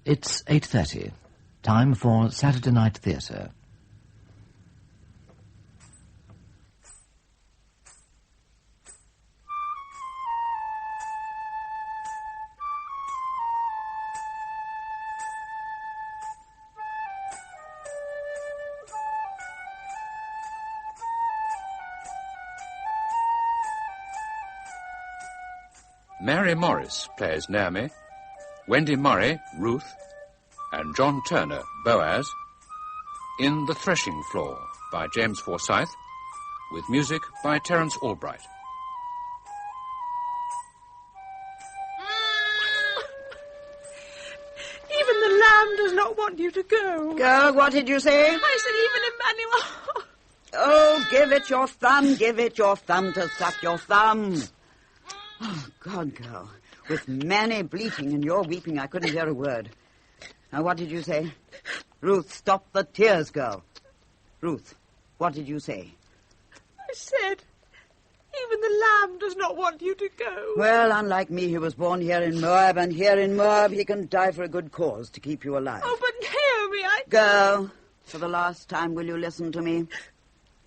It's 8:30. Time for Saturday Night Theatre. Mary Morris plays Naomi, Wendy Murray, Ruth, and John Turner, Boaz, in The Threshing Floor by James Forsyth, with music by Terence Albright. Even the lamb does not want you to go. Girl, what did you say? I said even Emmanuel. Oh, give it your thumb to suck your thumb. Oh, God, girl. With Manny bleating and your weeping, I couldn't hear a word. Now, what did you say? Ruth, stop the tears, girl. Ruth, what did you say? I said, even the lamb does not want you to go. Well, unlike me, he was born here in Moab, and here in Moab he can die for a good cause to keep you alive. Oh, but Naomi, Girl, for the last time, will you listen to me?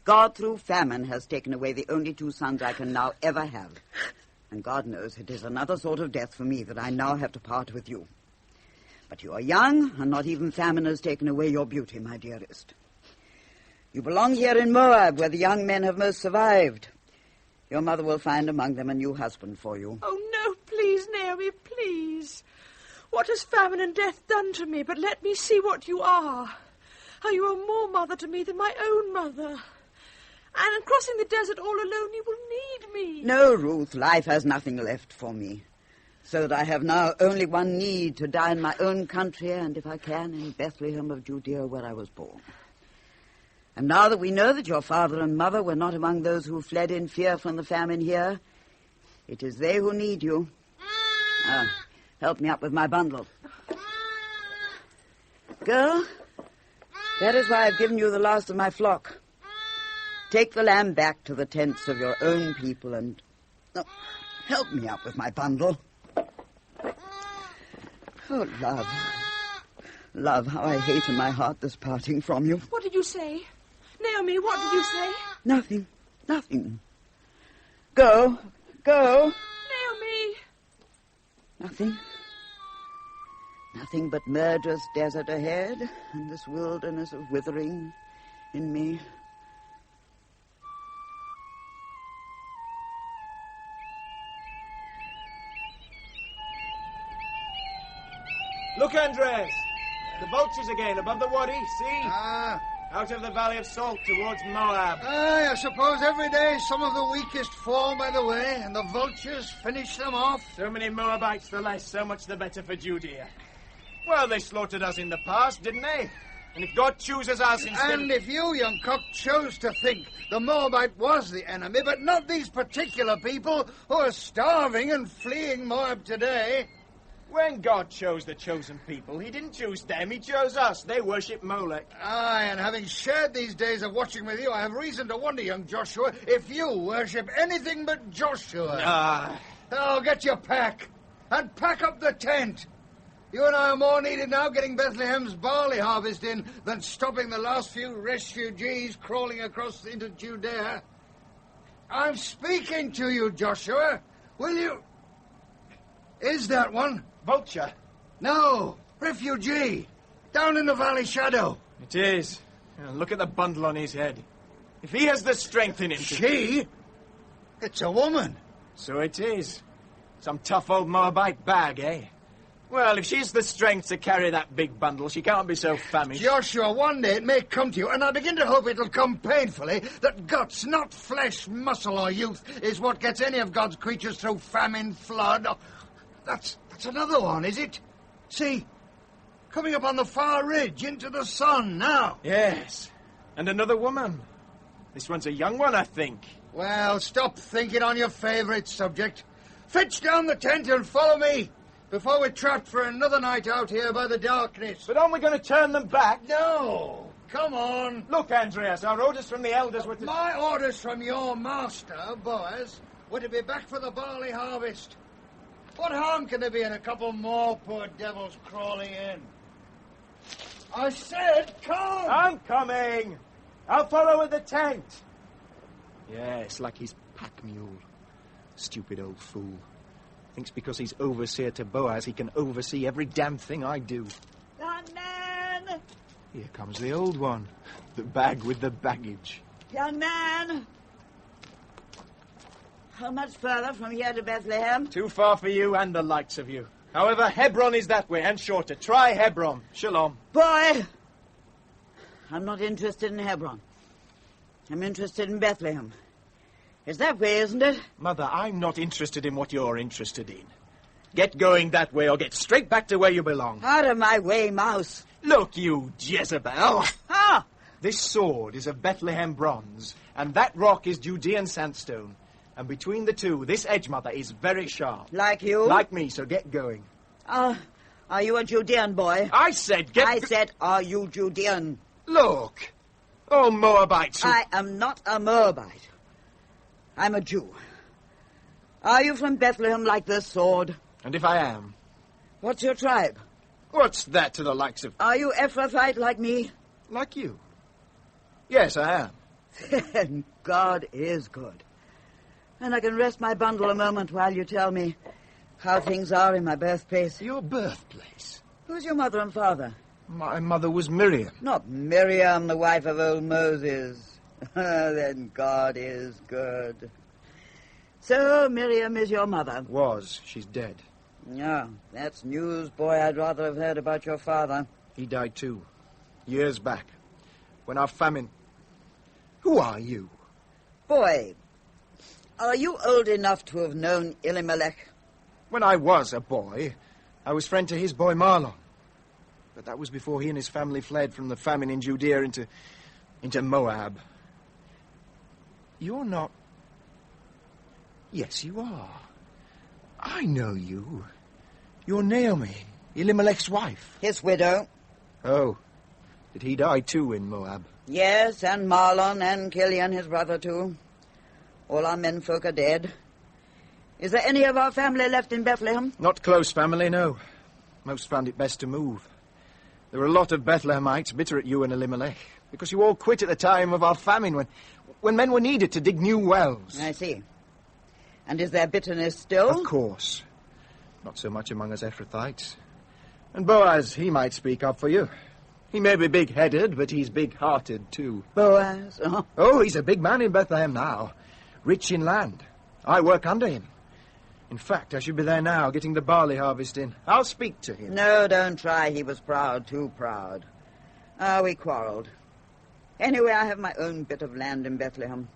God, through famine, has taken away the only two sons I can now ever have. And God knows it is another sort of death for me that I now have to part with you. But you are young, and not even famine has taken away your beauty, my dearest. You belong here in Moab, where the young men have most survived. Your mother will find among them a new husband for you. Oh, no, please, Naomi, please. What has famine and death done to me? But let me see what you are. How you are more mother to me than my own mother. And crossing the desert all alone, you will need me. No, Ruth, life has nothing left for me. So that I have now only one need, to die in my own country, and if I can, in Bethlehem of Judea, where I was born. And now that we know that your father and mother were not among those who fled in fear from the famine here, it is they who need you. Help me up with my bundle. Girl, that is why I've given you the last of my flock. Take the lamb back to the tents of your own people and... Oh, help me up with my bundle. Oh, love. Love, how I hate in my heart this parting from you. What did you say? Naomi, what did you say? Nothing. Go. Naomi. Nothing but murderous desert ahead, and this wilderness of withering in me. Look, Andres! The vultures again, above the wadi, see? Out of the Valley of Salt, towards Moab. I suppose every day some of the weakest fall by the way, and the vultures finish them off. So many Moabites the less, so much the better for Judea. Well, they slaughtered us in the past, didn't they? And if God chooses us instead... And if you, young cock, chose to think the Moabite was the enemy, but not these particular people who are starving and fleeing Moab today... When God chose the chosen people, he didn't choose them, he chose us. They worship Molech. Aye, and having shared these days of watching with you, I have reason to wonder, young Joshua, if you worship anything but Joshua. Oh, get your pack, and pack up the tent. You and I are more needed now getting Bethlehem's barley harvest in than stopping the last few refugees crawling across into Judea. I'm speaking to you, Joshua. Will you... Is that one? Vulture? No, refugee. Down in the valley shadow. It is. Look at the bundle on his head. If he has the strength in him to... She? It's a woman. So it is. Some tough old Moabite bag, eh? Well, if she's the strength to carry that big bundle, she can't be so famished. Joshua, one day it may come to you, and I begin to hope it'll come painfully, that guts, not flesh, muscle, or youth, is what gets any of God's creatures through famine, flood... That's another one, is it? See, coming up on the far ridge into the sun now. Yes, and another woman. This one's a young one, I think. Well, stop thinking on your favourite subject. Fetch down the tent and follow me before we're trapped for another night out here by the darkness. But aren't we going to turn them back? No, come on. Look, Andreas, our orders from the elders were to... My orders from your master, Boaz, were to be back for the barley harvest. What harm can there be in a couple more poor devils crawling in? I said come! I'm coming! I'll follow with the tent. Yes, like his pack mule. Stupid old fool. Thinks because he's overseer to Boaz, he can oversee every damn thing I do. Young man! Here comes the old one. The bag with the baggage. Young man! How much further from here to Bethlehem? Too far for you and the likes of you. However, Hebron is that way and shorter. Try Hebron. Shalom. Boy! I'm not interested in Hebron. I'm interested in Bethlehem. It's that way, isn't it? Mother, I'm not interested in what you're interested in. Get going that way or get straight back to where you belong. Out of my way, mouse. Look, you Jezebel. Ah! This sword is of Bethlehem bronze, and that rock is Judean sandstone. And between the two, this edge, Mother, is very sharp. Like you? Like me, so get going. Are you a Judean boy? I said are you Judean? Look. All Moabites who... I am not a Moabite. I'm a Jew. Are you from Bethlehem like this sword? And if I am? What's your tribe? What's that to the likes of... Are you Ephrathite like me? Like you? Yes, I am. Then God is good. And I can rest my bundle a moment while you tell me how things are in my birthplace. Your birthplace? Who's your mother and father? My mother was Miriam. Not Miriam, the wife of old Moses. Then God is good. So Miriam is your mother? Was. She's dead. No, that's news, boy. I'd rather have heard about your father. He died too. Years back. When our famine... Who are you? Boy, are you old enough to have known Elimelech? When I was a boy, I was friend to his boy Marlon. But that was before he and his family fled from the famine in Judea into Moab. You're not... Yes, you are. I know you. You're Naomi, Elimelech's wife. His widow. Oh, did he die too in Moab? Yes, and Marlon and Killian, his brother, too. All our menfolk are dead. Is there any of our family left in Bethlehem? Not close family, no. Most found it best to move. There were a lot of Bethlehemites bitter at you and Elimelech, because you all quit at the time of our famine when men were needed to dig new wells. I see. And is there bitterness still? Of course. Not so much among us Ephrathites. And Boaz, he might speak up for you. He may be big-headed, but he's big-hearted, too. Boaz? Oh, he's a big man in Bethlehem now. Rich in land. I work under him. In fact, I should be there now, getting the barley harvest in. I'll speak to him. No, don't try. He was proud, too proud. We quarreled. Anyway, I have my own bit of land in Bethlehem.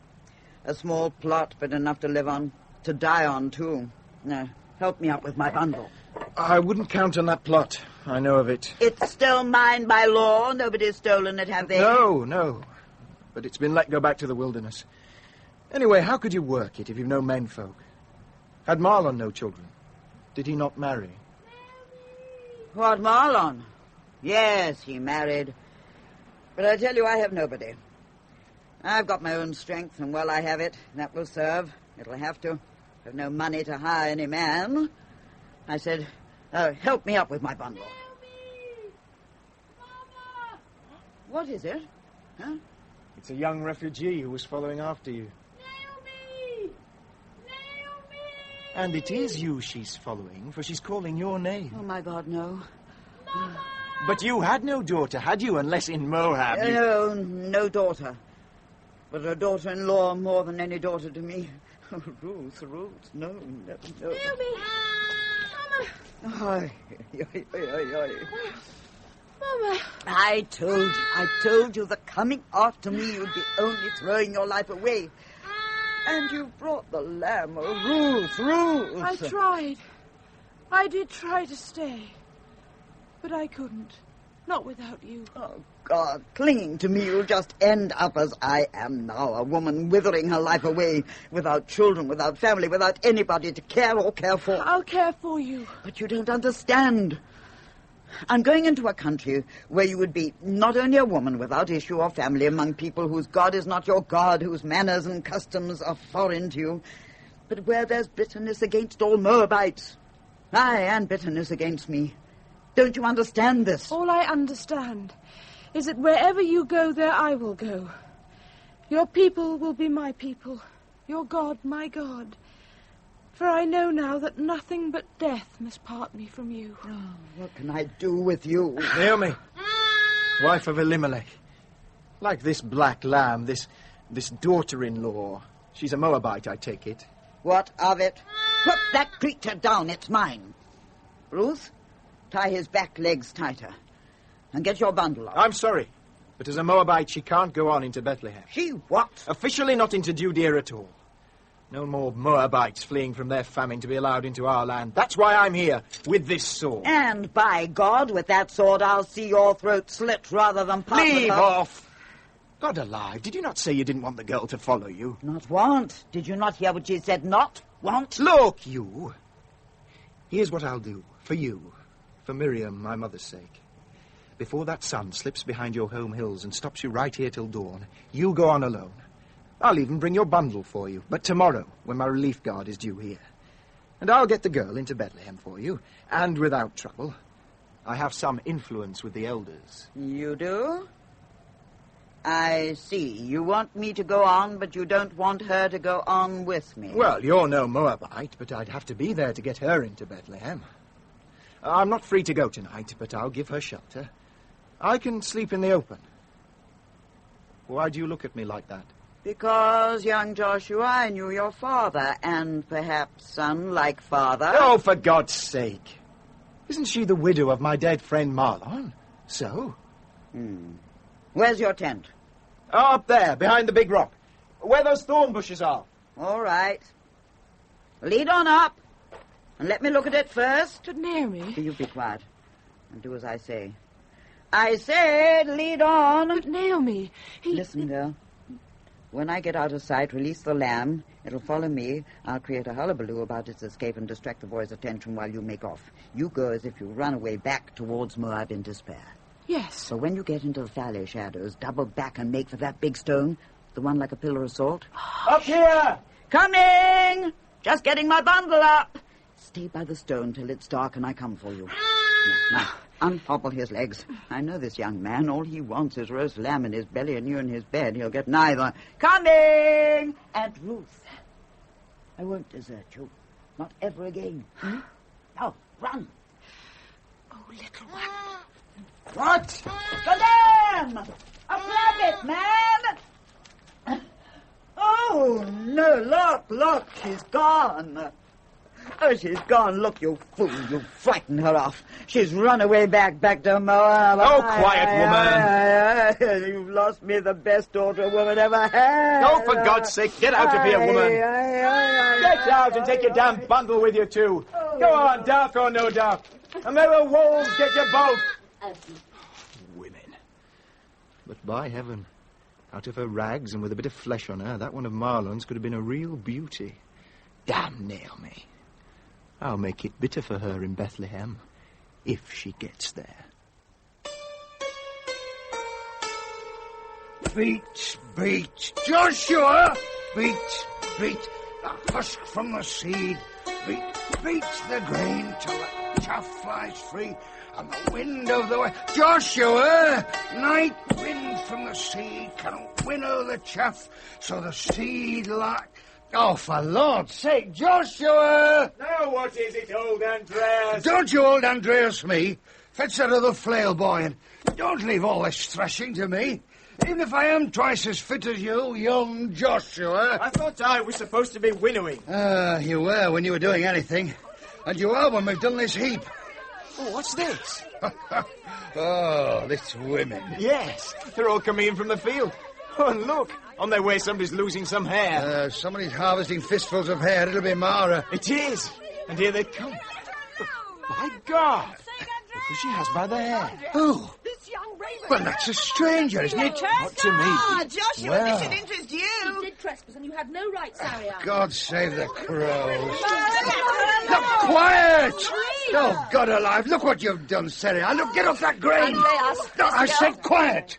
A small plot, but enough to live on. To die on, too. Now, help me out with my bundle. I wouldn't count on that plot. I know of it. It's still mine by law. Nobody's stolen it, have they? No. But it's been let go back to the wilderness. Anyway, how could you work it if you've no menfolk? Had Marlon no children? Did he not marry? What, Marlon? Yes, he married. But I tell you, I have nobody. I've got my own strength, and while I have it, that will serve. It'll have to. I've no money to hire any man. I said, help me up with my bundle. Naomi! Mama! What is it? Huh? It's a young refugee who was following after you. Naomi! Naomi! And it is you she's following, for she's calling your name. Oh, my God, no. Mama! But you had no daughter, had you? Unless in Moab you... No, no daughter. But a daughter-in-law more than any daughter to me. Oh, Ruth, no. Naomi! Mama! Mama! I told you that coming after me you'd be only throwing your life away. And you brought the lamb. Oh, Ruth! I tried. I did try to stay. But I couldn't. Not without you. Oh, God, clinging to me, you'll just end up as I am now, a woman withering her life away, without children, without family, without anybody to care or care for. I'll care for you. But you don't understand. I'm going into a country where you would be not only a woman without issue or family among people whose God is not your God, whose manners and customs are foreign to you, but where there's bitterness against all Moabites, Aye, and bitterness against me. Don't you understand this? All I understand is that wherever you go, there I will go. Your people will be my people, your God my God. For I know now that nothing but death must part me from you. Oh, what can I do with you? Naomi, wife of Elimelech. Like this black lamb, this daughter-in-law. She's a Moabite, I take it. What of it? Put that creature down, it's mine. Ruth, tie his back legs tighter. And get your bundle up. I'm sorry, but as a Moabite, she can't go on into Bethlehem. She what? Officially not into Judea at all. No more Moabites fleeing from their famine to be allowed into our land. That's why I'm here, with this sword. And by God, with that sword, I'll see your throat slit rather than part with her. Leave off! God alive, did you not say you didn't want the girl to follow you? Not want. Did you not hear what she said? Not want? Look, you. Here's what I'll do. For you. For Miriam, my mother's sake. Before that sun slips behind your home hills and stops you right here till dawn, you go on alone. I'll even bring your bundle for you, but tomorrow, when my relief guard is due here. And I'll get the girl into Bethlehem for you, and without trouble. I have some influence with the elders. You do? I see. You want me to go on, but you don't want her to go on with me. Well, you're no Moabite, but I'd have to be there to get her into Bethlehem. I'm not free to go tonight, but I'll give her shelter. I can sleep in the open. Why do you look at me like that? Because, young Joshua, I knew your father, and perhaps son like father. Oh, for God's sake. Isn't she the widow of my dead friend Marlon? So? Where's your tent? Up there, behind the big rock. Where those thorn bushes are. All right. Lead on up. And let me look at it first. But Naomi... You be quiet. And do as I say. I said lead on. But Naomi, Listen, girl. When I get out of sight, release the lamb. It'll follow me. I'll create a hullabaloo about its escape and distract the boy's attention while you make off. You go as if you run away back towards Moab in despair. Yes. So when you get into the valley shadows, double back and make for that big stone, the one like a pillar of salt. Up here! Coming! Just getting my bundle up. Stay by the stone till it's dark and I come for you. Now, unhobble his legs. I know this young man. All he wants is roast lamb in his belly and you in his bed. He'll get neither. Coming! Aunt Ruth, I won't desert you. Not ever again. Now, run. Oh, little one. What? The lamb! A rabbit, man! Oh, no, look, she's gone. Oh, she's gone. Look, you fool, you frightened her off. She's run away back to Moab. Oh, quiet, woman. You've lost me the best daughter a woman ever had. Oh, for God's sake, get out of here, woman. Get out and take your damn bundle with you, too. Go on, dark or no dark. And may the wolves get you both. Women. But by heaven, out of her rags and with a bit of flesh on her, that one of Marlon's could have been a real beauty. Damn Naomi. I'll make it bitter for her in Bethlehem, if she gets there. Beat, Joshua! Beat, the husk from the seed. Beat the grain till the chaff flies free, and the wind of the west. Joshua! Night wind from the sea can winnow the chaff, so the seed like... Oh, for Lord's sake, Joshua! Now what is it, old Andreas? Don't you old Andreas me. Fetch that other flail boy, and don't leave all this threshing to me. Even if I am twice as fit as you, young Joshua. I thought I was supposed to be winnowing. You were when you were doing anything. And you are when we've done this heap. Oh, what's this? Oh, this women. Yes, they're all coming in from the field. Oh, and look, on their way somebody's losing some hair. Somebody's harvesting fistfuls of hair. It'll be Mara. It is. And here they come. My God. Look who she has by the hair. Oh. This young raven. Well, that's a stranger, isn't it? Not to me. Joshua, Well. this should interest you. You did trespass and you had no right, Sarah. God save the crows. Look, quiet! Oh, God alive, look what you've done, Sarah. Look, get off that grain. Andreas, No, I said quiet.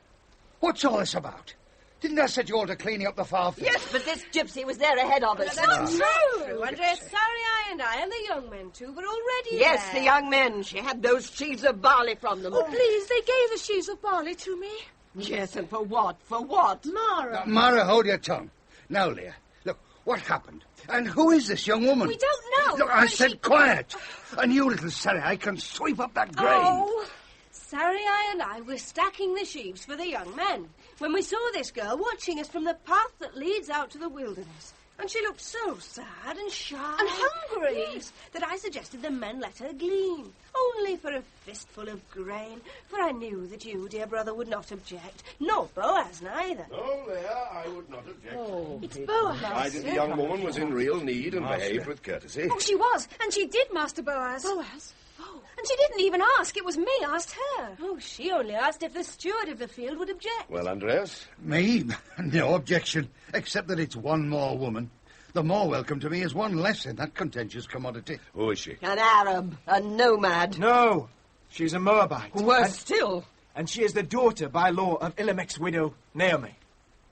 What's all this about? Didn't I set you all to cleaning up the far field? Yes, but this gypsy was there ahead of us. That's not true, Andres. Sari and I and the young men, too, were already Yes, there. the young men. She had those sheaves of barley from them. Oh, please, they gave the sheaves of barley to me. Yes, and for what? For what? Mara. Mara, hold your tongue. Now, Leah, look, what happened? And who is this young woman? We don't know. Look, I said quiet. And you, little Sarai, can sweep up that grain. Oh, Sarai and I were stacking the sheaves for the young men when we saw this girl watching us from the path that leads out to the wilderness. And she looked so sad and shy and hungry that I suggested the men let her glean, only for a fistful of grain, for I knew that you, dear brother, would not object, nor Boaz neither. No, Leah, I would not object. Oh, it's Boaz. Provided the young woman was in real need and behaved with courtesy. Oh, she was, and she did, Master Boaz. Boaz? Oh, and she didn't even ask. It was me asked her. Oh, she only asked if the steward of the field would object. Well, Andreas? Me? No objection, except that it's one more woman. The more welcome to me is one less in that contentious commodity. Who is she? An Arab, a nomad. No, she's a Moabite. Worse still. And she is the daughter by law of Elimelech's widow, Naomi.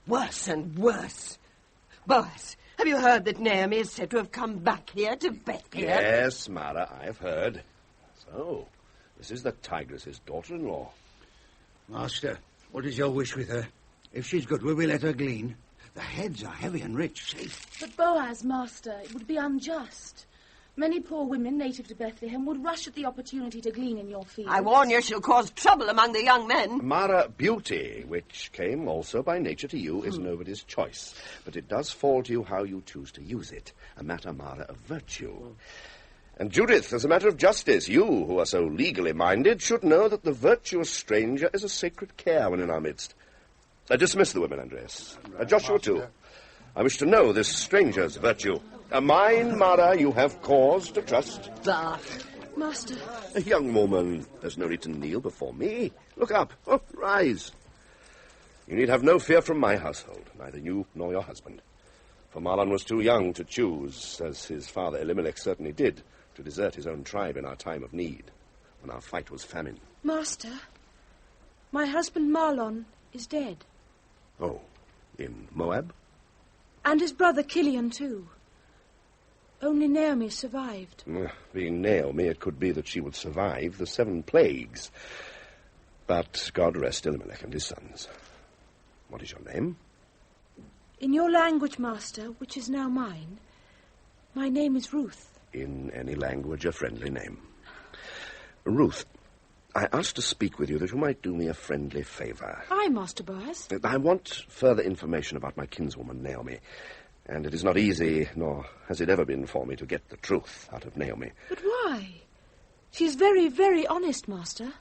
Worse and worse. Boaz, have you heard that Naomi is said to have come back here to Bethlehem? Yes, Mara, I've heard. So, this is the tigress's daughter-in-law. Master, what is your wish with her? If she's good, will we let her glean? The heads are heavy and rich. See? But Boaz, master, it would be unjust. Many poor women native to Bethlehem would rush at the opportunity to glean in your fields. I warn you, she'll cause trouble among the young men. Mara, beauty, which came also by nature to you, is nobody's choice. But it does fall to you how you choose to use it. A matter, Mara, of virtue. And Judith, as a matter of justice, you, who are so legally minded, should know that the virtuous stranger is a sacred care when in our midst. Dismiss the women, Andres. Joshua, too. I wish to know this stranger's virtue. Mine, Mara, you have cause to trust. Bah. Master. A young woman, there's no need to kneel before me. Look up. Oh, rise. You need have no fear from my household, neither you nor your husband. For Mahlon was too young to choose, as his father Elimelech certainly did, to desert his own tribe in our time of need, when our fight was famine. Master, my husband Mahlon is dead. Oh, in Moab? And his brother Kilian, too. Only Naomi survived. Being Naomi, it could be that she would survive the 7 plagues. But God rest Elimelech and his sons. What is your name? In your language, Master, which is now mine, my name is Ruth. In any language, a friendly name. Ruth, I asked to speak with you that you might do me a friendly favour. Aye, Master Boaz. I want further information about my kinswoman, Naomi. And it is not easy, nor has it ever been for me to get the truth out of Naomi. But why? She's very, very honest, Master.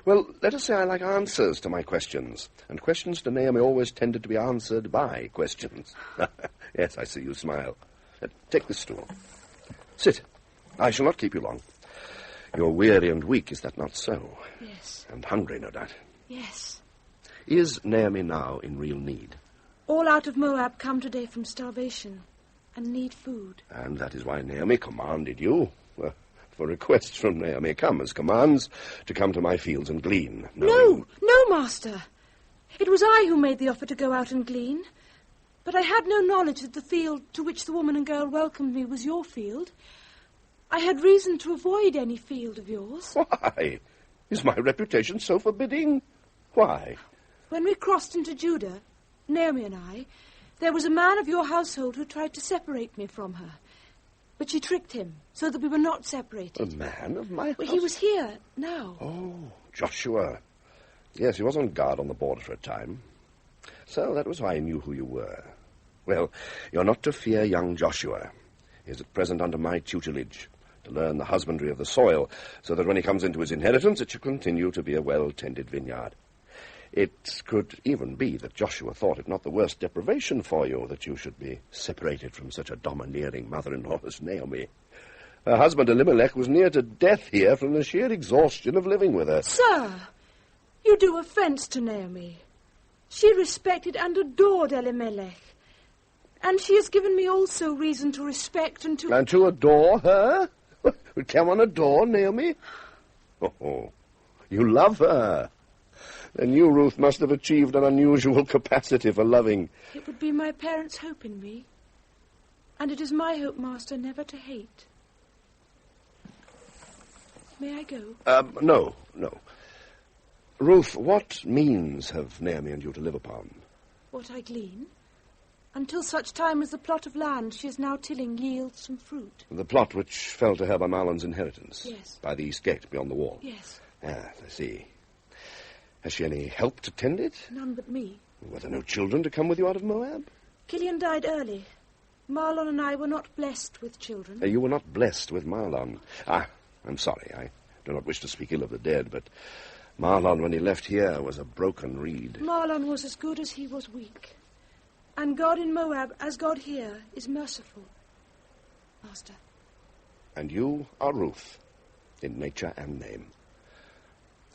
Well, let us say I like answers to my questions. And questions to Naomi always tended to be answered by questions. Yes, I see you smile. Take this stool. Sit. I shall not keep you long. You're weary and weak, is that not so? Yes. And hungry, no doubt. Yes. Is Naomi now in real need? All out of Moab come today from starvation and need food. And that is why Naomi commanded you. For requests from Naomi come as commands to come to my fields and glean. No, Master. It was I who made the offer to go out and glean. But I had no knowledge that the field to which the woman and girl welcomed me was your field. I had reason to avoid any field of yours. Why? Is my reputation so forbidding? Why? When we crossed into Judah, Naomi and I, there was a man of your household who tried to separate me from her. But she tricked him, so that we were not separated. A man of my house? Well, he was here, now. Oh, Joshua. Yes, he was on guard on the border for a time. So that was why I knew who you were. Well, you're not to fear young Joshua. He is at present under my tutelage, to learn the husbandry of the soil, so that when he comes into his inheritance, it shall continue to be a well-tended vineyard. It could even be that Joshua thought it not the worst deprivation for you that you should be separated from such a domineering mother-in-law as Naomi. Her husband Elimelech was near to death here from the sheer exhaustion of living with her. Sir, you do offence to Naomi. She respected and adored Elimelech. And she has given me also reason to respect and to... And to adore her? Can one adore Naomi? Oh, you love her. Then you, Ruth, must have achieved an unusual capacity for loving. It would be my parents' hope in me. And it is my hope, Master, never to hate. May I go? No. Ruth, what means have Naomi and you to live upon? What I glean. Until such time as the plot of land she is now tilling yields some fruit. The plot which fell to her by Marlon's inheritance? Yes. By the east gate beyond the wall? Yes. Ah, I see. Has she any help to tend it? None but me. Were there no children to come with you out of Moab? Killian died early. Marlon and I were not blessed with children. You were not blessed with Marlon. I'm sorry. I do not wish to speak ill of the dead, but Marlon, when he left here, was a broken reed. Marlon was as good as he was weak. And God in Moab, as God here, is merciful. Master. And you are Ruth, in nature and name.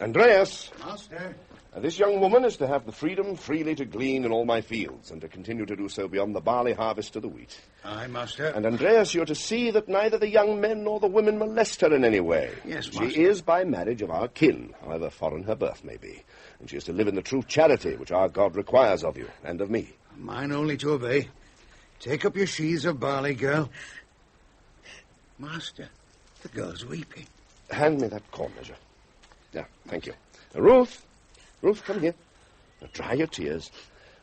Andreas! Master. This young woman is to have the freedom freely to glean in all my fields, and to continue to do so beyond the barley harvest to the wheat. Aye, Master. And, Andreas, you're to see that neither the young men nor the women molest her in any way. Yes, Master. She is by marriage of our kin, however foreign her birth may be. And she is to live in the true charity which our God requires of you and of me. Mine only to obey. Take up your sheaves of barley, girl. Master, the girl's weeping. Hand me that corn measure. Yeah, thank you. Ruth, come here. Now dry your tears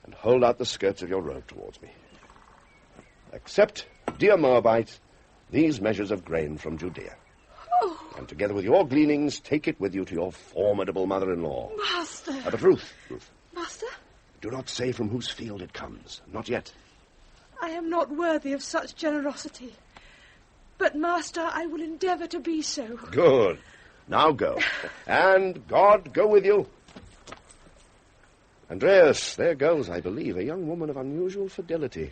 and hold out the skirts of your robe towards me. Accept, dear Moabite, these measures of grain from Judea. Oh. And together with your gleanings, take it with you to your formidable mother-in-law. Master. But Ruth. Master? Do not say from whose field it comes. Not yet. I am not worthy of such generosity. But, Master, I will endeavour to be so. Good. Now go. And God go with you. Andreas, there goes, I believe, a young woman of unusual fidelity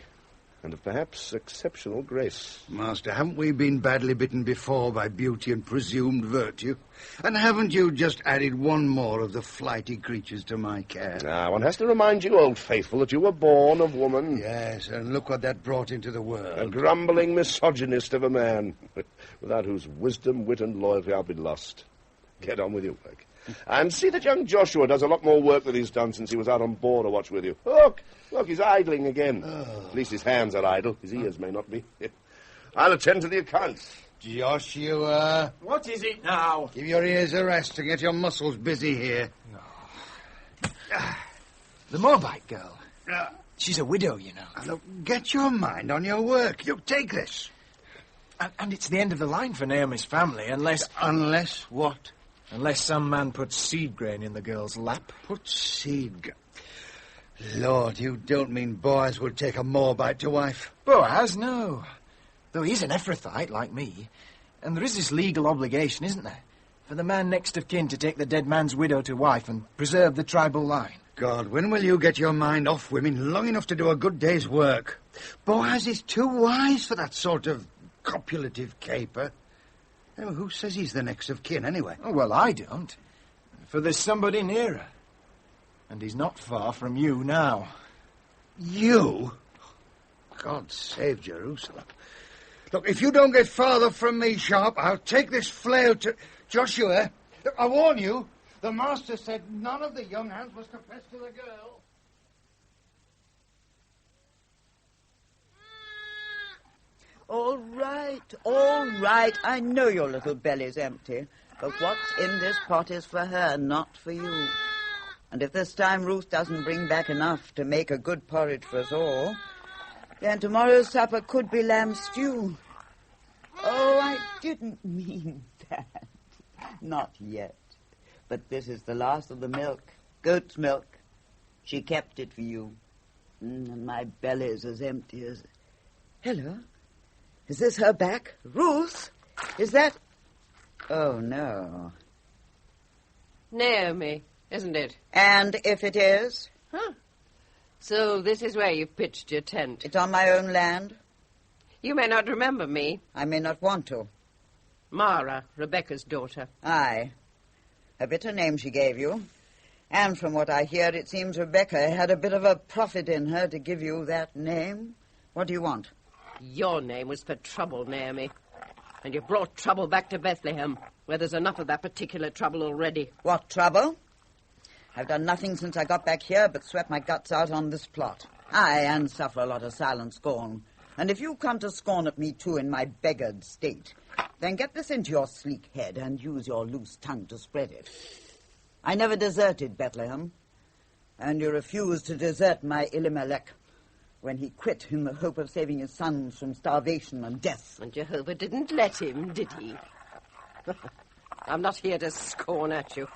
and of perhaps exceptional grace. Master, haven't we been badly bitten before by beauty and presumed virtue? And haven't you just added one more of the flighty creatures to my care? Now, one has to remind you, old faithful, that you were born of woman. Yes, and look what that brought into the world. A grumbling misogynist of a man, without whose wisdom, wit, and loyalty I'll be lost. Get on with your work. And see that young Joshua does a lot more work than he's done since he was out on board to watch with you. Look, he's idling again. Oh. At least his hands are idle. His ears may not be. I'll attend to the accounts. Joshua. What is it now? Give your ears a rest and get your muscles busy here. The Moabite girl. She's a widow, you know. Look, get your mind on your work. You take this. And it's the end of the line for Naomi's family, unless... Unless what? Unless some man puts seed grain in the girl's lap. Put seed... Lord, you don't mean Boaz will take a Moabite to wife? Boaz, no. Though he's an Ephrathite, like me. And there is this legal obligation, isn't there? For the man next of kin to take the dead man's widow to wife and preserve the tribal line. God, when will you get your mind off women long enough to do a good day's work? Boaz is too wise for that sort of copulative caper. Anyway, who says he's the next of kin, anyway? Oh, well, I don't. For there's somebody nearer. And he's not far from you now. You? God save Jerusalem. Look, if you don't get farther from me, Sharp, I'll take this flail to... Joshua, I warn you, the master said none of the young hands was to pester the girl. All right. I know your little belly's empty, but what's in this pot is for her, not for you. And if this time Ruth doesn't bring back enough to make a good porridge for us all, then tomorrow's supper could be lamb stew. Oh, I didn't mean that. Not yet. But this is the last of the milk, goat's milk. She kept it for you. And my belly's as empty as... Hello? Is this her back? Ruth? Is that... Oh, no. Naomi, isn't it? And if it is? Huh. So this is where you've pitched your tent. It's on my own land. You may not remember me. I may not want to. Mara, Rebecca's daughter. Aye. A bitter name she gave you. And from what I hear, it seems Rebecca had a bit of a profit in her to give you that name. What do you want? Your name was for trouble, Naomi. And you brought trouble back to Bethlehem, where there's enough of that particular trouble already. What trouble? I've done nothing since I got back here but sweat my guts out on this plot. Aye, and suffer a lot of silent scorn. And if you come to scorn at me, too, in my beggared state, then get this into your sleek head and use your loose tongue to spread it. I never deserted Bethlehem, and you refused to desert my Elimelech when he quit in the hope of saving his sons from starvation and death. And Jehovah didn't let him, did he? I'm not here to scorn at you.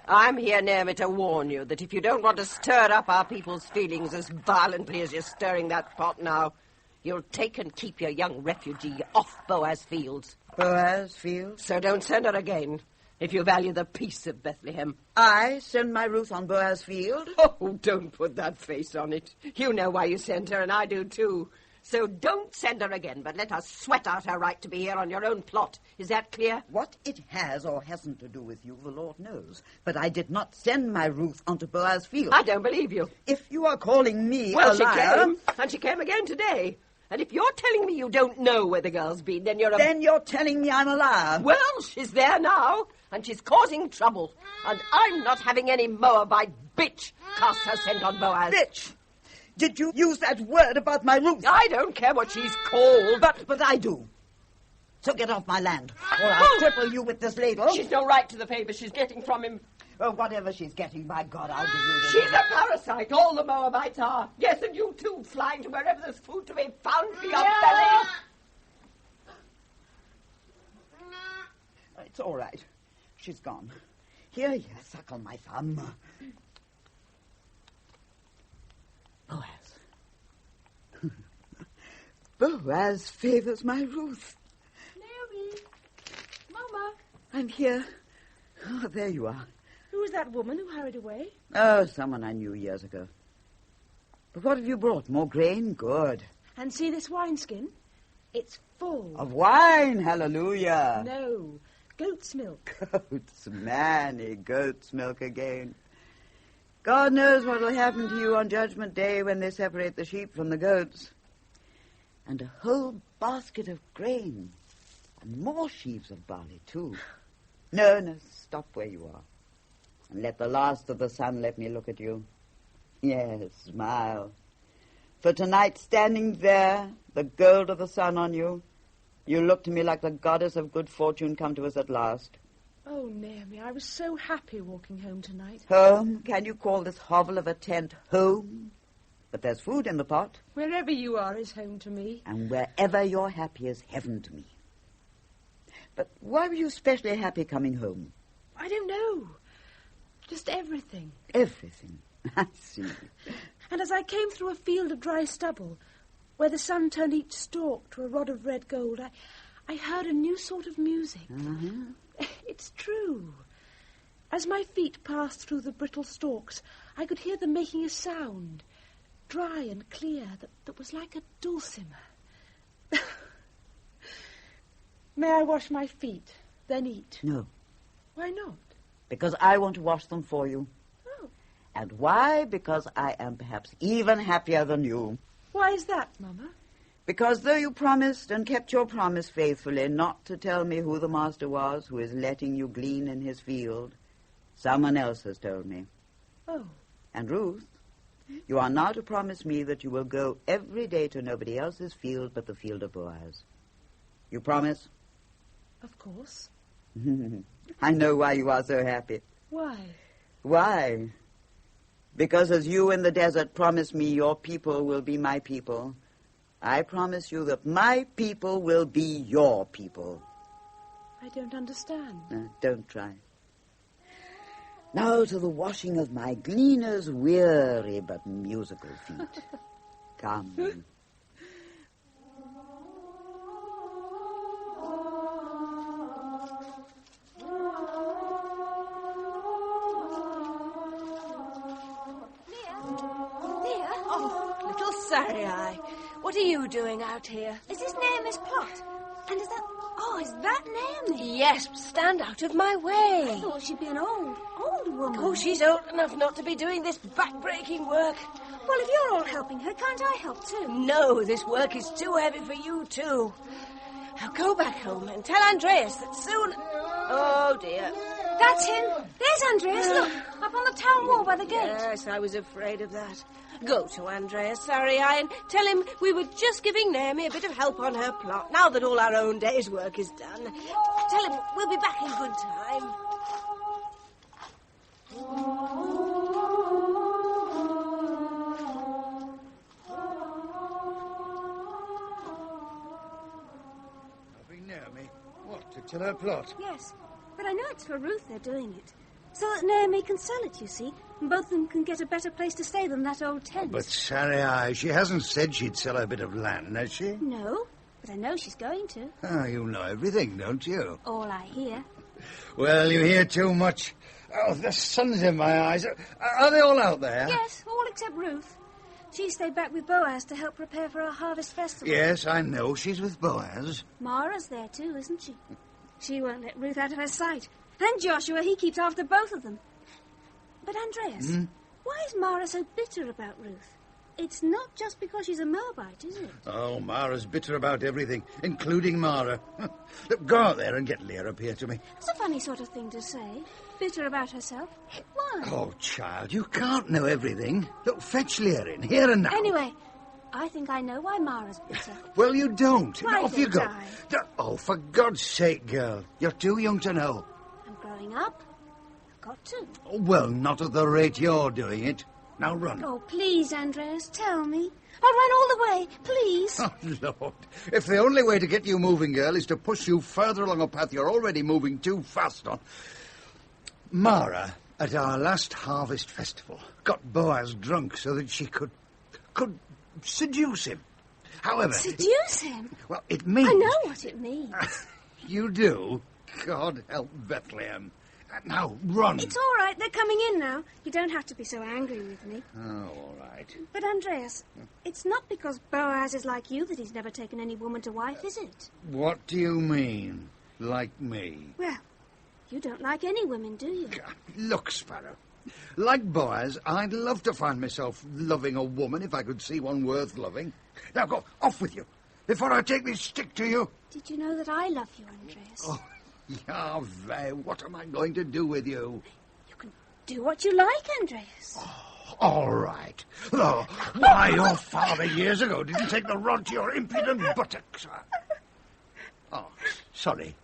I'm here, Naomi, to warn you that if you don't want to stir up our people's feelings as violently as you're stirring that pot now, you'll take and keep your young refugee off Boaz Fields. Boaz Fields? So don't send her again, if you value the peace of Bethlehem. I send my Ruth on Boaz Field? Oh, don't put that face on it. You know why you sent her, and I do too. So don't send her again, but let her sweat out her right to be here on your own plot. Is that clear? What it has or hasn't to do with you, the Lord knows. But I did not send my Ruth onto Boaz Field. I don't believe you. If you are calling me well, a liar... she came, and she came again today. And if you're telling me you don't know where the girl's been, then you're Then you're telling me I'm a liar. Well, she's there now, and she's causing trouble. And I'm not having any Moabite bitch cast her scent on Boaz. Bitch! Did you use that word about my Ruth? I don't care what she's called. But I do. So get off my land, or I'll cripple you with this ladle. She's no right to the favour she's getting from him. Oh, whatever she's getting, by God, I'll give you the... She's a parasite, all the Moabites are. Yes, and you too, flying to wherever there's food to be found for your belly. It's all right. She's gone. Here, suckle my thumb. Boaz. Boaz favours my Ruth. Naomi. Mama. I'm here. Oh, there you are. Who was that woman who hurried away? Oh, someone I knew years ago. But what have you brought? More grain? Good. And see this wineskin? It's full. Of wine, hallelujah. No, goat's milk. Goat's manny, goat's milk again. God knows what will happen to you on Judgment Day when they separate the sheep from the goats. And a whole basket of grain. And more sheaves of barley, too. No, stop where you are. And let the last of the sun let me look at you. Yes, smile. For tonight, standing there, the gold of the sun on you, you look to me like the goddess of good fortune come to us at last. Oh, Naomi, I was so happy walking home tonight. Home? Can you call this hovel of a tent home? But there's food in the pot. Wherever you are is home to me. And wherever you're happy is heaven to me. But why were you especially happy coming home? I don't know. Just everything. Everything. I see. And as I came through a field of dry stubble, where the sun turned each stalk to a rod of red gold, I heard a new sort of music. Uh-huh. It's true. As my feet passed through the brittle stalks, I could hear them making a sound, dry and clear, that was like a dulcimer. May I wash my feet, then eat? No. Why not? Because I want to wash them for you. Oh. And why? Because I am perhaps even happier than you. Why is that, Mama? Because though you promised and kept your promise faithfully not to tell me who the master was who is letting you glean in his field, someone else has told me. Oh. And Ruth, you are now to promise me that you will go every day to nobody else's field but the field of Boaz. You promise? Of course. I know why you are so happy. Why? Why? Because as you in the desert promised me your people will be my people, I promise you that my people will be your people. I don't understand. Don't try. Now to the washing of my gleaner's weary but musical feet. Come. Sarai, what are you doing out here? Is this Naomi's plot? And is that... Oh, is that Naomi? Yes, stand out of my way. I thought she'd be an old woman. Oh, she's old enough not to be doing this back-breaking work. Well, if you're all helping her, can't I help too? No, this work is too heavy for you too. Now go back home and tell Andreas that soon... Oh, dear. That's him. There's Andreas, look, up on the town wall by the gate. Yes, I was afraid of that. Go to Andreas, Sarai, and tell him we were just giving Naomi a bit of help on her plot, now that all our own day's work is done. Tell him we'll be back in good time. Naomi, what, to tell her plot? Yes, but I know it's for Ruth they're doing it. So that Naomi can sell it, you see, and both of them can get a better place to stay than that old tent. But Sarai, she hasn't said she'd sell a bit of land, has she? No, but I know she's going to. Ah, you know everything, don't you? All I hear. Well, you hear too much. Oh, the sun's in my eyes. Are they all out there? Yes, all except Ruth. She stayed back with Boaz to help prepare for our harvest festival. Yes, I know. She's with Boaz. Mara's there too, isn't she? She won't let Ruth out of her sight. And Joshua, he keeps after both of them. But Andreas, why is Mara so bitter about Ruth? It's not just because she's a Moabite, is it? Oh, Mara's bitter about everything, including Mara. Look, go out there and get Leah up here to me. It's a funny sort of thing to say. Bitter about herself. Why? Oh, child, you can't know everything. Look, fetch Leah in, here and now. Anyway, I think I know why Mara's bitter. Well, you don't. Why Off you don't go. I? Oh, for God's sake, girl. You're too young to know. I'm growing up. I've got to. Oh, well, not at the rate you're doing it. Now run. Oh, please, Andreas, tell me. I'll run all the way, please. Oh, Lord. If the only way to get you moving, girl, is to push you further along a path you're already moving too fast on. Mara, at our last harvest festival, got Boaz drunk so that she could seduce him. However... Seduce him? Well, it means... I know what it means. You do? God help Bethlehem. Now, run. It's all right. They're coming in now. You don't have to be so angry with me. Oh, all right. But, Andreas, it's not because Boaz is like you that he's never taken any woman to wife, is it? What do you mean, like me? Well, you don't like any women, do you? Look, Sparrow, like Boaz, I'd love to find myself loving a woman if I could see one worth loving. Now go, off with you, before I take this stick to you. Did you know that I love you, Andreas? Oh, Yahweh, what am I going to do with you? You can do what you like, Andreas. Oh, all right. Oh, why, your father years ago didn't take the rod to your impudent buttocks. Oh, sorry.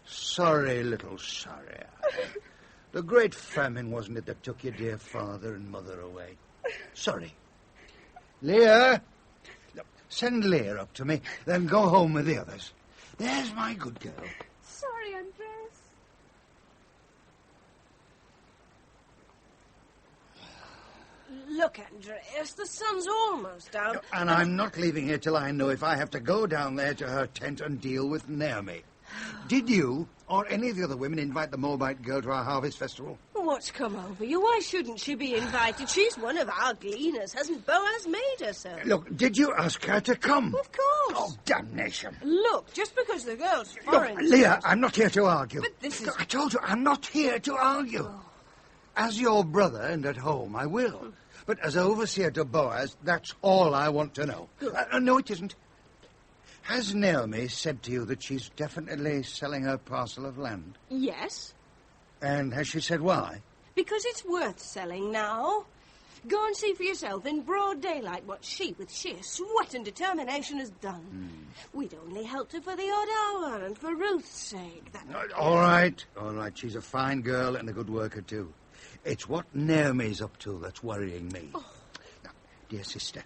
Sorry, little sorry. The great famine, wasn't it, that took your dear father and mother away? Sorry. Leah, look, send Leah up to me, then go home with the others. There's my good girl. Sorry, Andreas. Look, Andreas, the sun's almost down. And I'm not leaving here till I know if I have to go down there to her tent and deal with Naomi. Did you or any of the other women invite the Moabite girl to our harvest festival? What's come over you? Why shouldn't she be invited? She's one of our gleaners. Hasn't Boaz made her so? Look, did you ask her to come? Of course. Oh, damnation. Look, just because the girl's foreign... Look, Leah, I'm not here to argue. But this is... I told you, I'm not here to argue. Oh. As your brother and at home, I will. But as overseer to Boaz, that's all I want to know. No, it isn't. Has Naomi said to you that she's definitely selling her parcel of land? Yes. And has she said why? Because it's worth selling now. Go and see for yourself in broad daylight what she, with sheer sweat and determination, has done. We'd only helped her for the odd hour and for Ruth's sake. All right. She's a fine girl and a good worker, too. It's what Naomi's up to that's worrying me. Oh. Now, dear sister,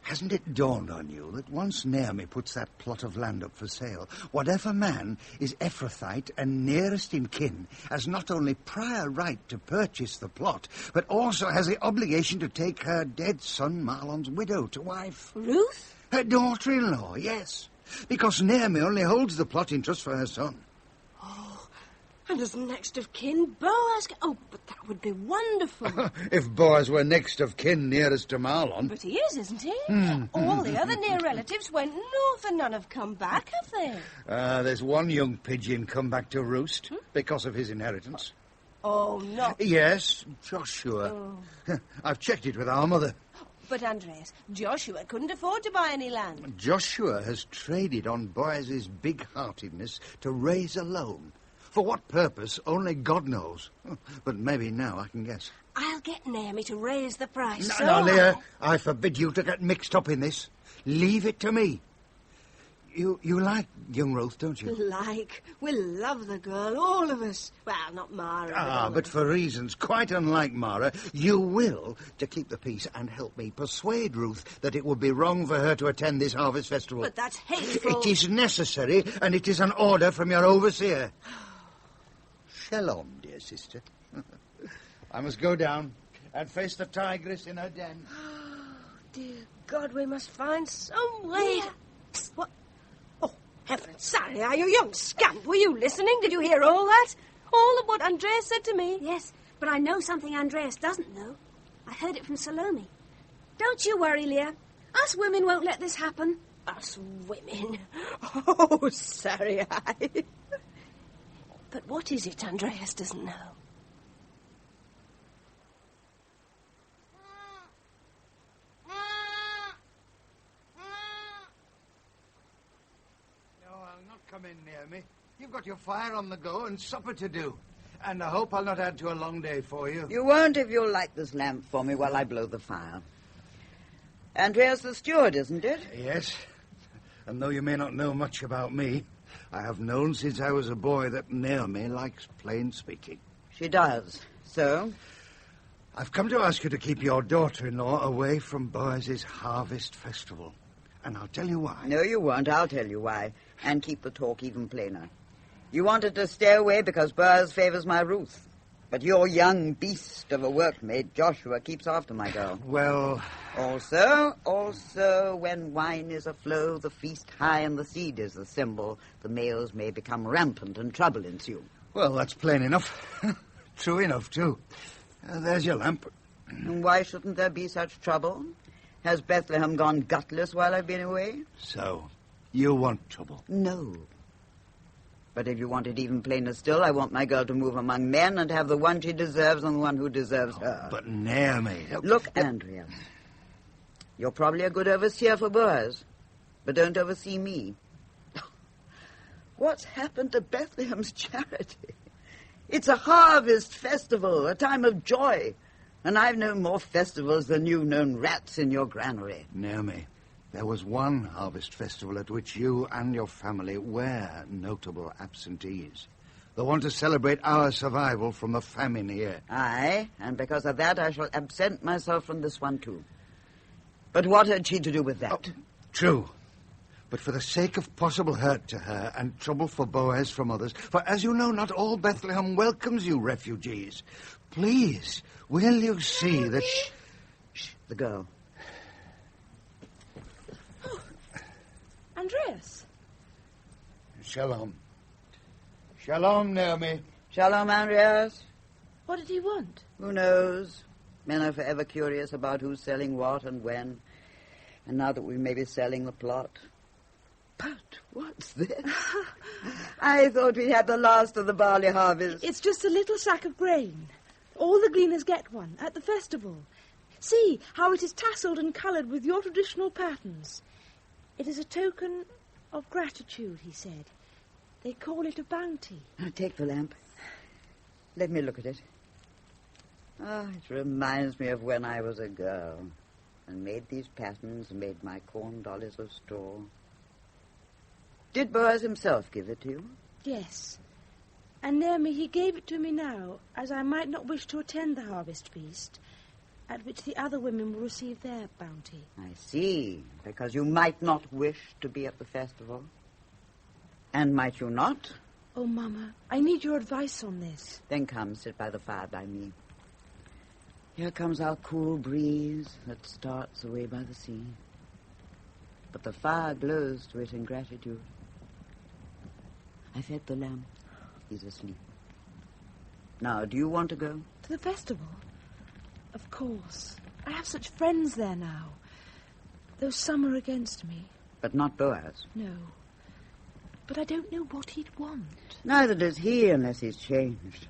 hasn't it dawned on you that once Naomi puts that plot of land up for sale, whatever man is Ephrathite and nearest in kin has not only prior right to purchase the plot, but also has the obligation to take her dead son Mahlon's widow to wife? Ruth? Her daughter-in-law, yes. Because Naomi only holds the plot in trust for her son. And as next of kin, Boaz... Oh, but that would be wonderful. If Boaz were next of kin nearest to Mahlon. But he is, isn't he? All the other near relatives went north and none have come back, have they? There's one young pigeon come back to roost because of his inheritance. Oh, no. Yes, Joshua. Oh. I've checked it with our mother. But, Andreas, Joshua couldn't afford to buy any land. Joshua has traded on Boaz's big-heartedness to raise a loan. For what purpose, only God knows. But maybe now I can guess. I'll get Naomi to raise the price. No, Leah, I forbid you to get mixed up in this. Leave it to me. You like young Ruth, don't you? We'll love the girl, all of us. Well, not Mara. But for reasons quite unlike Mara, you will, to keep the peace and help me persuade Ruth that it would be wrong for her to attend this harvest festival. But that's hateful. It is necessary, and it is an order from your overseer. Shalom, dear sister. I must go down and face the tigress in her den. Oh, dear God, we must find some way. Psst, what? Oh, heavens, sorry, you young scamp. Were you listening? Did you hear all that? All of what Andreas said to me? Yes, but I know something Andreas doesn't know. I heard it from Salome. Don't you worry, Leah. Us women won't let this happen. Us women? Oh, sorry, But what is it Andreas doesn't know? Come in, Naomi. You've got your fire on the go and supper to do. And I hope I'll not add to a long day for you. You won't if you'll light this lamp for me while I blow the fire. Andreas the steward, isn't it? Yes. And though you may not know much about me, I have known since I was a boy that Naomi likes plain speaking. She does. So? I've come to ask you to keep your daughter-in-law away from Boaz's harvest festival. And I'll tell you why. No, you won't. I'll tell you why. And keep the talk even plainer. You wanted to stay away because Boaz favors my Ruth. But your young beast of a workmaid, Joshua, keeps after my girl. Well... Also, when wine is aflow, the feast high, and the seed is the symbol, the males may become rampant and trouble ensue. Well, that's plain enough. True enough, too. There's your lamp. And why shouldn't there be such trouble? Has Bethlehem gone gutless while I've been away? So, you want trouble? No. But if you want it even plainer still, I want my girl to move among men and have the one she deserves and the one who deserves her. But Naomi... Look, Andreas. You're probably a good overseer for Boaz, but don't oversee me. What's happened to Bethlehem's charity? It's a harvest festival, a time of joy. And I've known more festivals than you've known rats in your granary. Naomi, there was one harvest festival at which you and your family were notable absentees. The one to celebrate our survival from the famine here. Aye, and because of that I shall absent myself from this one too. But what had she to do with that? Oh, true. But for the sake of possible hurt to her and trouble for Boaz from others, for as you know, not all Bethlehem welcomes you refugees. Please, will you see that... Shh, the girl. Oh, Andreas. Shalom. Shalom, Naomi. Shalom, Andreas. What did he want? Who knows? Men are forever curious about who's selling what and when. And now that we may be selling the plot. But what's this? I thought we had the last of the barley harvest. It's just a little sack of grain. All the gleaners get one at the festival. See how it is tasseled and coloured with your traditional patterns. It is a token of gratitude, he said. They call it a bounty. Take the lamp. Let me look at it. Oh, it reminds me of when I was a girl and made these patterns and made my corn dollies of straw. Did Boaz himself give it to you? Yes. And Naomi, he gave it to me now, as I might not wish to attend the harvest feast, at which the other women will receive their bounty. I see, because you might not wish to be at the festival. And might you not? Oh, Mama, I need your advice on this. Then come, sit by the fire by me. Here comes our cool breeze that starts away by the sea. But the fire glows to it in gratitude. I fed the lamb. He's asleep. Now, do you want to go? To the festival? Of course. I have such friends there now. Though some are against me. But not Boaz? No. But I don't know what he'd want. Neither does he unless he's changed.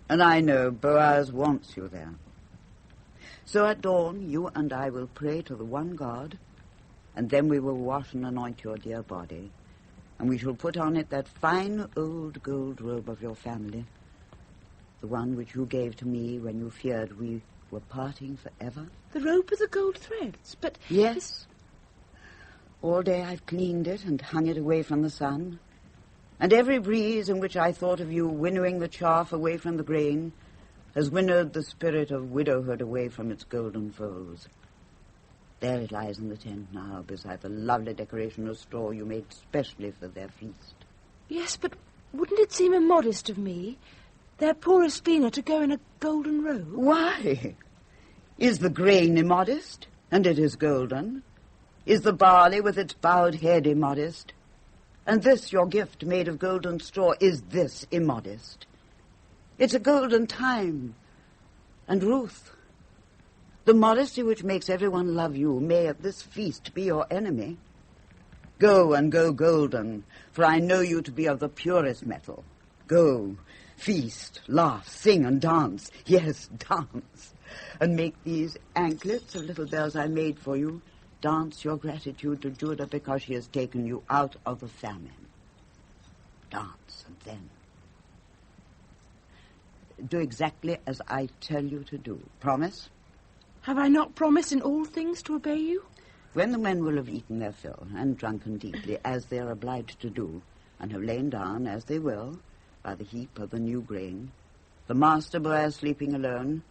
And I know Boaz wants you there. So at dawn, you and I will pray to the one God, and then we will wash and anoint your dear body, and we shall put on it that fine old gold robe of your family, the one which you gave to me when you feared we were parting forever. The robe with the gold threads, but... Yes. All day I've cleaned it and hung it away from the sun, and every breeze in which I thought of you winnowing the chaff away from the grain has winnowed the spirit of widowhood away from its golden folds. There it lies in the tent now, beside the lovely decoration of straw you made specially for their feast. Yes, but wouldn't it seem immodest of me, their poorest Lena, to go in a golden robe? Why? Is the grain immodest? And it is golden. Is the barley with its bowed head immodest? And this, your gift made of golden straw, is this immodest? It's a golden time. And Ruth, the modesty which makes everyone love you may at this feast be your enemy. Go and go golden, for I know you to be of the purest metal. Go, feast, laugh, sing, and dance. Yes, dance. And make these anklets of little bells I made for you dance your gratitude to Judah because she has taken you out of the famine. Dance, and then do exactly as I tell you to do. Promise? Have I not promised in all things to obey you? When the men will have eaten their fill and drunken deeply, as they are obliged to do, and have lain down, as they will, by the heap of the new grain, the master Boaz sleeping alone,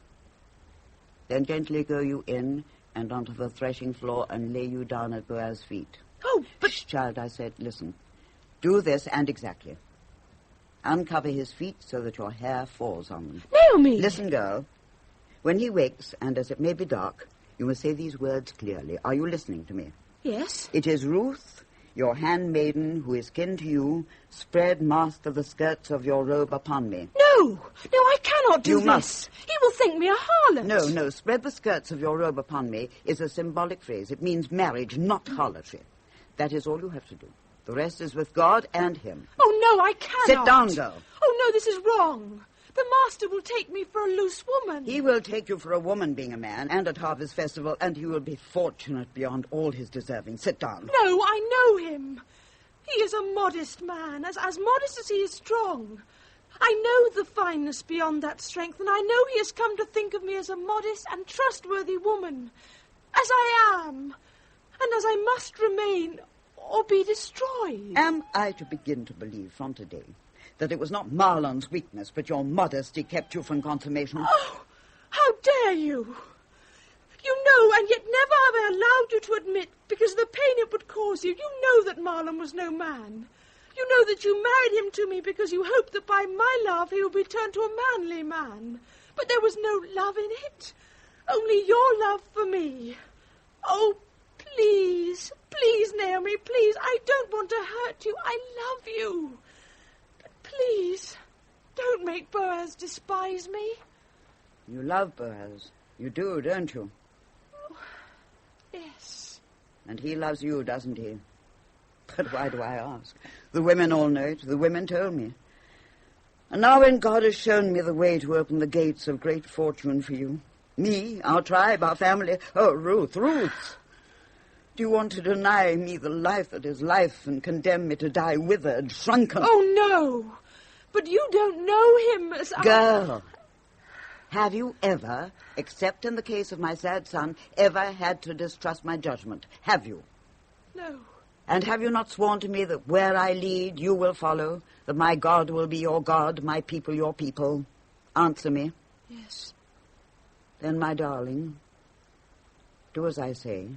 then gently go you in and onto the threshing floor and lay you down at Boaz's feet. Oh, but... Shh, child, I said, listen. Do this and exactly. Uncover his feet so that your hair falls on them. Naomi! Listen, girl. When he wakes, and as it may be dark, you must say these words clearly. Are you listening to me? Yes. It is Ruth, your handmaiden, who is kin to you, spread master the skirts of your robe upon me. No, I cannot do you this. You must. He will think me a harlot. No, spread the skirts of your robe upon me is a symbolic phrase. It means marriage, not harlotry. That is all you have to do. The rest is with God and him. Oh, no, I cannot. Sit down, girl. Oh, no, this is wrong. The master will take me for a loose woman. He will take you for a woman, being a man, and at Harvest Festival, and he will be fortunate beyond all his deserving. Sit down. No, I know him. He is a modest man, as modest as he is strong. I know the fineness beyond that strength, and I know he has come to think of me as a modest and trustworthy woman, as I am, and as I must remain, or be destroyed. Am I to begin to believe from today that it was not Marlon's weakness, but your modesty kept you from consummation? Oh, how dare you! You know, and yet never have I allowed you to admit, because of the pain it would cause you. You know that Marlon was no man. You know that you married him to me because you hoped that by my love he would be turned to a manly man. But there was no love in it. Only your love for me. Oh, please, Naomi, please. I don't want to hurt you. I love you. But please, don't make Boaz despise me. You love Boaz. You do, don't you? Oh, yes. And he loves you, doesn't he? But why do I ask? The women all know it. The women told me. And now when God has shown me the way to open the gates of great fortune for you, me, our tribe, our family, oh, Ruth, do you want to deny me the life that is life and condemn me to die withered, shrunken? Oh, no. But you don't know him as I... Girl, have you ever, except in the case of my sad son, ever had to distrust my judgment? Have you? No. And have you not sworn to me that where I lead, you will follow, that my God will be your God, my people your people? Answer me. Yes. Then, my darling, do as I say.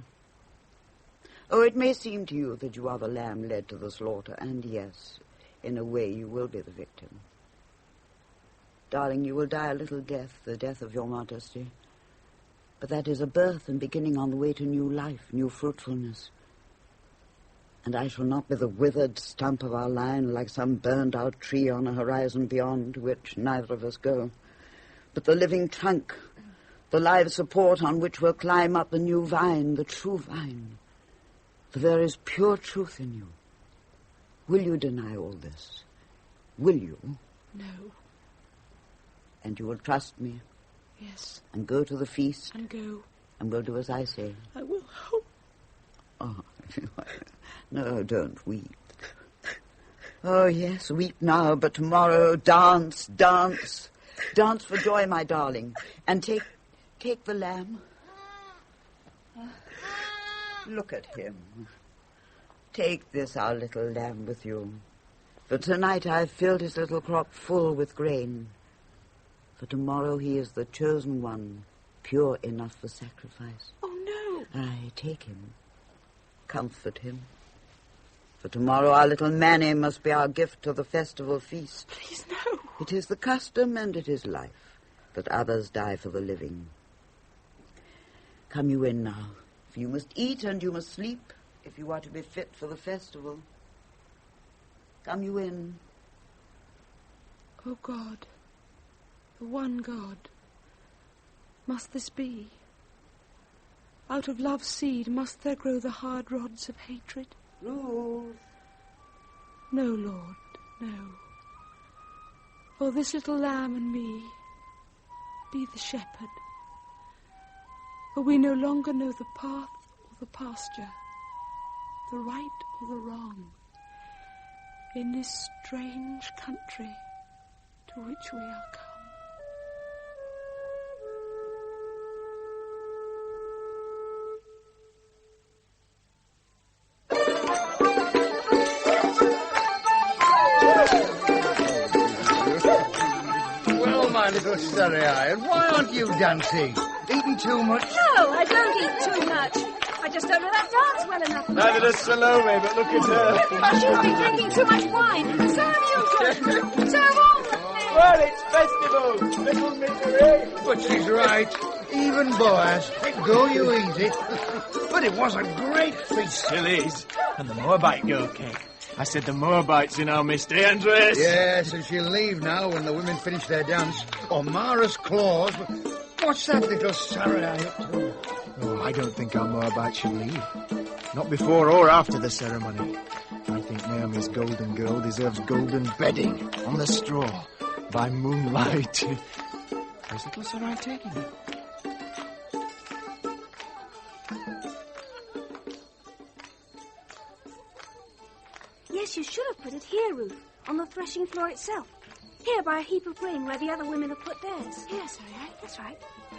Oh, it may seem to you that you are the lamb led to the slaughter, and yes, in a way you will be the victim. Darling, you will die a little death, the death of your modesty. But that is a birth and beginning on the way to new life, new fruitfulness. And I shall not be the withered stump of our line like some burned-out tree on a horizon beyond which neither of us go, but the living trunk, the live support on which will climb up the new vine, the true vine. For there is pure truth in you. Will you deny all this? Will you? No. And you will trust me? Yes. And go to the feast? And go. And will do as I say? I will hope. Oh, no, don't weep. Oh, yes, weep now, but tomorrow dance, dance. Dance for joy, my darling. And take the lamb. Look at him. Take this, our little lamb, with you. For tonight I've filled his little crop full with grain. For tomorrow he is the chosen one, pure enough for sacrifice. Oh, no. Aye, take him. Comfort him. For tomorrow our little Manny must be our gift to the festival feast. Please, no. It is the custom and it is life that others die for the living. Come you in now. For you must eat and you must sleep if you are to be fit for the festival. Come you in. Oh, God, the one God, must this be? Out of love's seed must there grow the hard rods of hatred? Ruth. No, Lord, no. For this little lamb and me, be the shepherd. For we no longer know the path or the pasture, the right or the wrong, in this strange country to which we are come. Well, my little starry-eye, and why aren't you dancing? Eating too much? No, I don't eat too much. I just don't know that dance well enough. Neither does Salome, but look at her. She's been drinking too much wine. So have you, George. So have all the men. Well, it's festival. Little misery. But she's right. Even Boaz. Go you easy. But it was a great feast. Still is. And the Moabite girl came. I said the Moabites in our midst, eh, Andres? Yes, and she'll leave now when the women finish their dance. Or Mara's claws. What's that little Sarai up to? Oh, I don't think our Moabite should leave. Not before or after the ceremony. I think Naomi's golden girl deserves golden bedding on the straw by moonlight. Where's little Sarai taking her? Yes, you should have put it here, Ruth, on the threshing floor itself. Here, by a heap of grain where the other women have put theirs. Yes, that's right.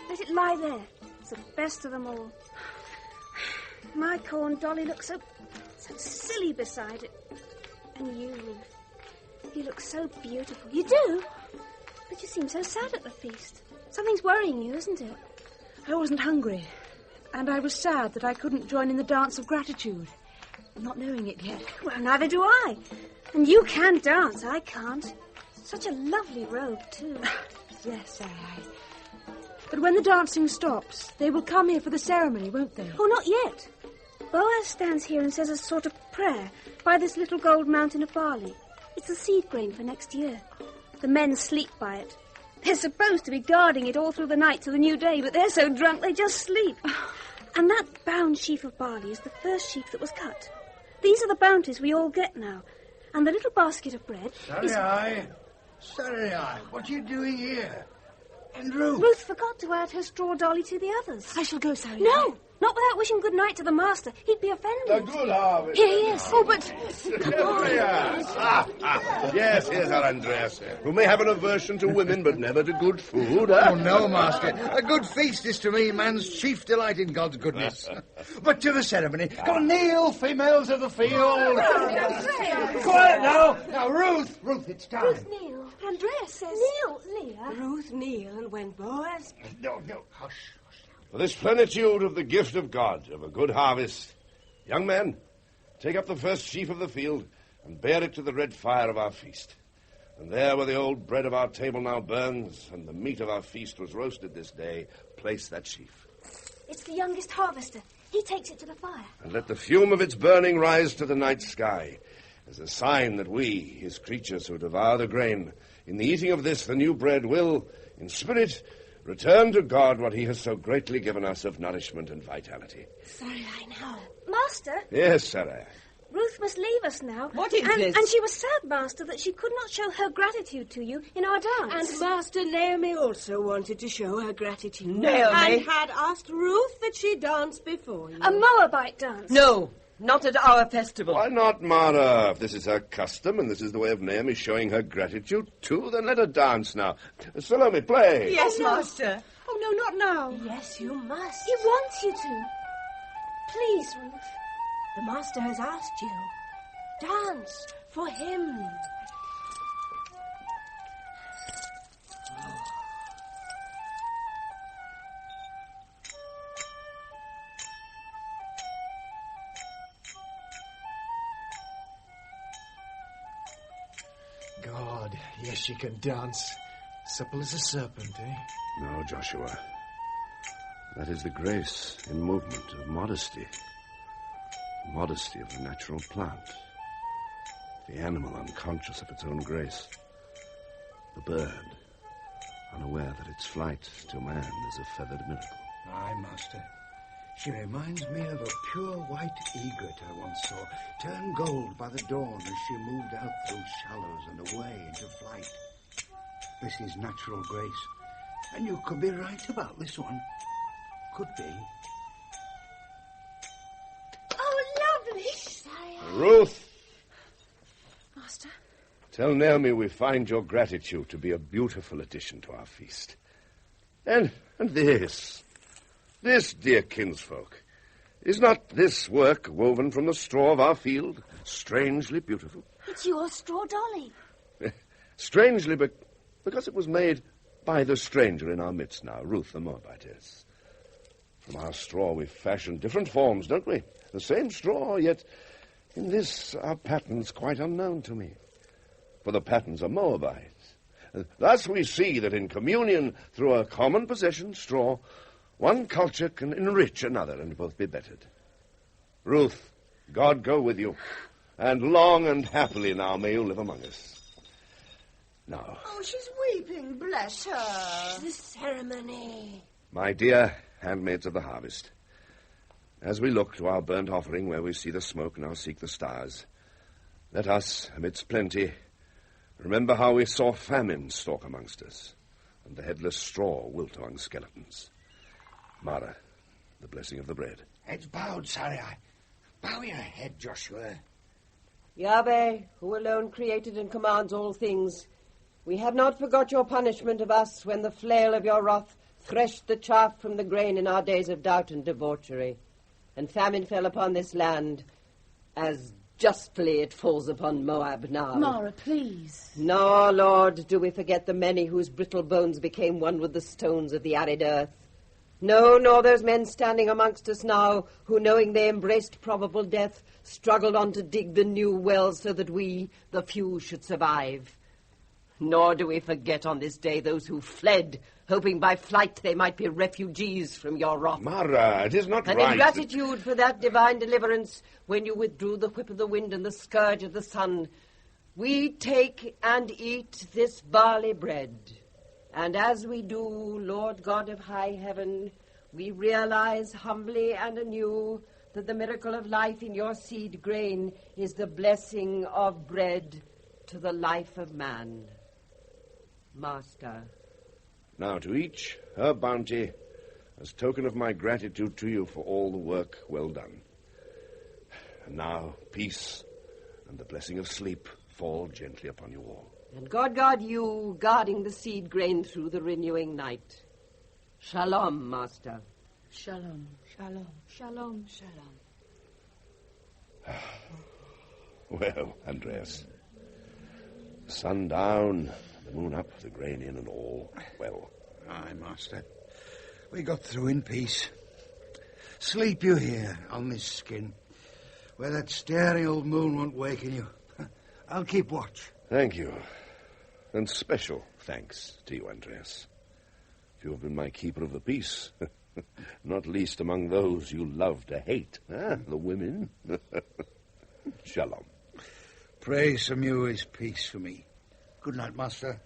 Let it lie there. It's the best of them all. My corn dolly looks so silly beside it. And you, Ruth, you look so beautiful. You do? But you seem so sad at the feast. Something's worrying you, isn't it? I wasn't hungry, and I was sad that I couldn't join in the dance of gratitude, not knowing it yet. Well, neither do I. And you can dance, I can't. Such a lovely robe, too. Yes, aye. But when the dancing stops, they will come here for the ceremony, won't they? Oh, not yet. Boaz stands here and says a sort of prayer by this little gold mountain of barley. It's the seed grain for next year. The men sleep by it. They're supposed to be guarding it all through the night till the new day, but they're so drunk they just sleep. And that bound sheaf of barley is the first sheaf that was cut. These are the bounties we all get now. And the little basket of bread is... Sarai, what are you doing here? And Ruth? Ruth forgot to add her straw dolly to the others. I shall go, Sarai. No, not without wishing good night to the master. He'd be offended. The good harvest. Here he is. Oh, but... Yes, here's our Andreas, who may have an aversion to women, but never to good food. Huh? Oh, no, master. A good feast is to me man's chief delight in God's goodness. But to the ceremony. Come on, kneel, females of the field. Quiet now. Now, Ruth, it's time. Ruth, kneel. Andreas says... Kneel, Leah. Ruth, kneel, and when Boaz... No, hush. For this plenitude of the gift of God, of a good harvest, young men, take up the first sheaf of the field and bear it to the red fire of our feast. And there where the old bread of our table now burns and the meat of our feast was roasted this day, place that sheaf. It's the youngest harvester. He takes it to the fire. And let the fume of its burning rise to the night sky as a sign that we, his creatures who devour the grain, in the eating of this, the new bread, will, in spirit, return to God what he has so greatly given us of nourishment and vitality. Sorry, I know. Master? Yes, Sarah. Ruth must leave us now. What is this? And she was sad, Master, that she could not show her gratitude to you in our dance. And Master Naomi also wanted to show her gratitude. Naomi? And had asked Ruth that she dance before you. A Moabite dance. No, Not at our festival. Why not, Mara? If this is her custom and this is the way of Naomi showing her gratitude too, then let her dance now. Salome, play. Yes, Master. Oh, no, not now. Yes, you must. He wants you to. Please, Ruth. The master has asked you. Dance for him. God, yes, she can dance. Supple as a serpent, eh? No, Joshua. That is the grace in movement of modesty. Modesty of the natural plant. The animal unconscious of its own grace. The bird, unaware that its flight to man is a feathered miracle. Aye, Master. She reminds me of a pure white egret I once saw, turn gold by the dawn as she moved out through shallows and away into flight. This is natural grace, and you could be right about this one. Could be. Oh, lovely. Ruth! Master? Tell Naomi we find your gratitude to be a beautiful addition to our feast. And this, dear kinsfolk, is not this work woven from the straw of our field strangely beautiful? It's your straw dolly. Strangely, because it was made by the stranger in our midst now, Ruth the Moabitess. From our straw we fashion different forms, don't we? The same straw, yet in this our pattern's quite unknown to me. For the patterns are Moabite. Thus we see that in communion through a common possession, straw, one culture can enrich another and both be bettered. Ruth, God go with you, and long and happily now may you live among us. Now. Oh, she's weeping, bless her. The ceremony. My dear handmaids of the harvest, as we look to our burnt offering where we see the smoke, now seek the stars, let us, amidst plenty, remember how we saw famine stalk amongst us, and the headless straw wilt among skeletons. Mara, the blessing of the bread. Heads bowed, Sarai. Bow your head, Joshua. Yahweh, who alone created and commands all things, we have not forgot your punishment of us when the flail of your wrath threshed the chaff from the grain in our days of doubt and debauchery, and famine fell upon this land, as justly it falls upon Moab now. Mara, please. Nor, Lord, do we forget the many whose brittle bones became one with the stones of the arid earth. No, nor those men standing amongst us now, who, knowing they embraced probable death, struggled on to dig the new well so that we, the few, should survive. Nor do we forget on this day those who fled, hoping by flight they might be refugees from your wrath. Mara, it is not and right. And in gratitude for that divine deliverance, when you withdrew the whip of the wind and the scourge of the sun, we take and eat this barley bread. And as we do, Lord God of high heaven, we realize humbly and anew that the miracle of life in your seed grain is the blessing of bread to the life of man. Master. Now to each her bounty, as token of my gratitude to you for all the work well done. And now peace and the blessing of sleep fall gently upon you all. And God guard you, guarding the seed grain through the renewing night. Shalom, Master. Shalom. Shalom. Shalom. Shalom. Well, Andreas, the sun down, the moon up, the grain in and all well. Aye, Master. We got through in peace. Sleep you here on this skin, where that staring old moon won't waken you. I'll keep watch. Thank you. And special thanks to you, Andreas. You have been my keeper of the peace, not least among those you love to hate, the women. Shalom. Praise from you is peace for me. Good night, Master.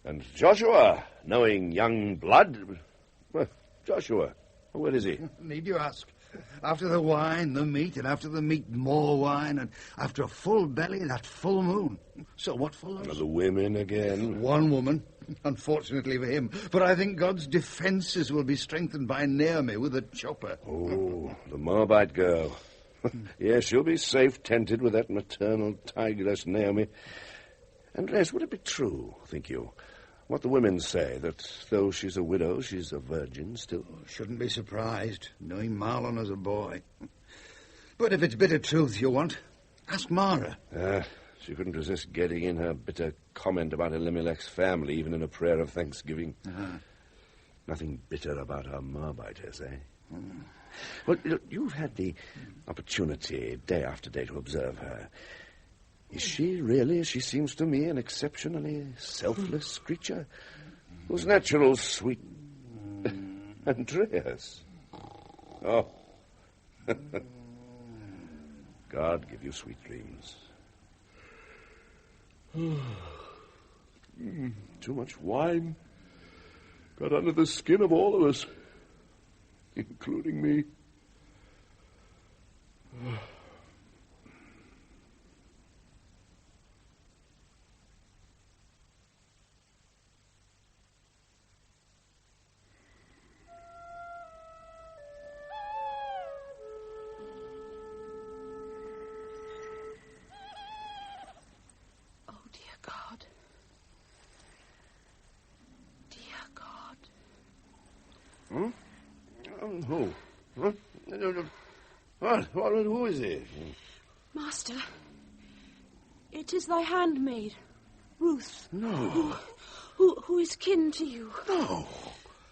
And Joshua, knowing young blood... Well, Joshua, where is he? Need you ask? After the wine, the meat, and after the meat, more wine, and after a full belly, that full moon. So what follows? The women again. One woman, unfortunately for him. But I think God's defenses will be strengthened by Naomi with a chopper. Oh, the Moabite girl. Yes, she'll be safe tented with that maternal tigress Naomi. Andreas, would it be true, think you, what the women say, that though she's a widow, she's a virgin still? Shouldn't be surprised, knowing Marlon as a boy. But if it's bitter truth you want, ask Mara. She couldn't resist getting in her bitter comment about Elimelech's family, even in a prayer of thanksgiving. Nothing bitter about her Moabitess, eh? Well, look, you've had the opportunity day after day to observe her. Is she really, as she seems to me, an exceptionally selfless creature? Whose natural sweet... Andreas. Oh. God give you sweet dreams. Too much wine got under the skin of all of us, including me. Who? Huh? Who is he? Master, it is thy handmaid, Ruth. No. Who is kin to you. No.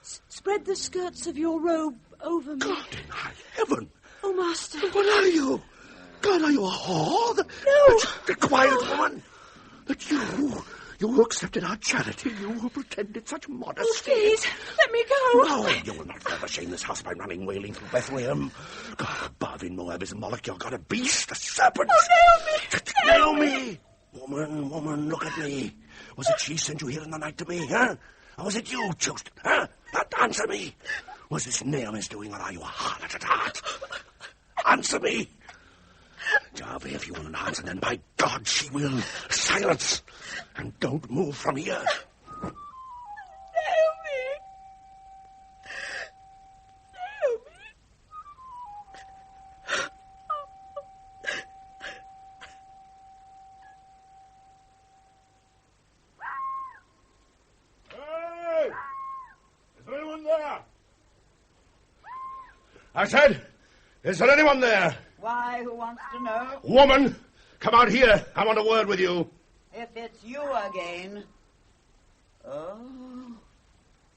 Spread the skirts of your robe over me. God in high heaven. Oh, Master. What are you? God, are you a whore? No. The quiet woman. That you who accepted our charity, you who pretended such modesty. Oh, please, let me go. No, you will not forever shame this house by running wailing through Bethlehem. God above, in Moab is Moloch, your god, a beast, a serpent. Oh, Naomi! Woman, look at me. Was it she sent you here in the night to me, huh? Or was it you chose it, huh? Answer me. Was this Naomi's doing, or are you a harlot at heart? Answer me. Jarvey, if you will not answer, then by God she will. Silence! And don't move from here. Naomi! Hey! Is there anyone there? I said, is there anyone there? Why, who wants to know? Woman, come out here. I want a word with you. If it's you again. Oh,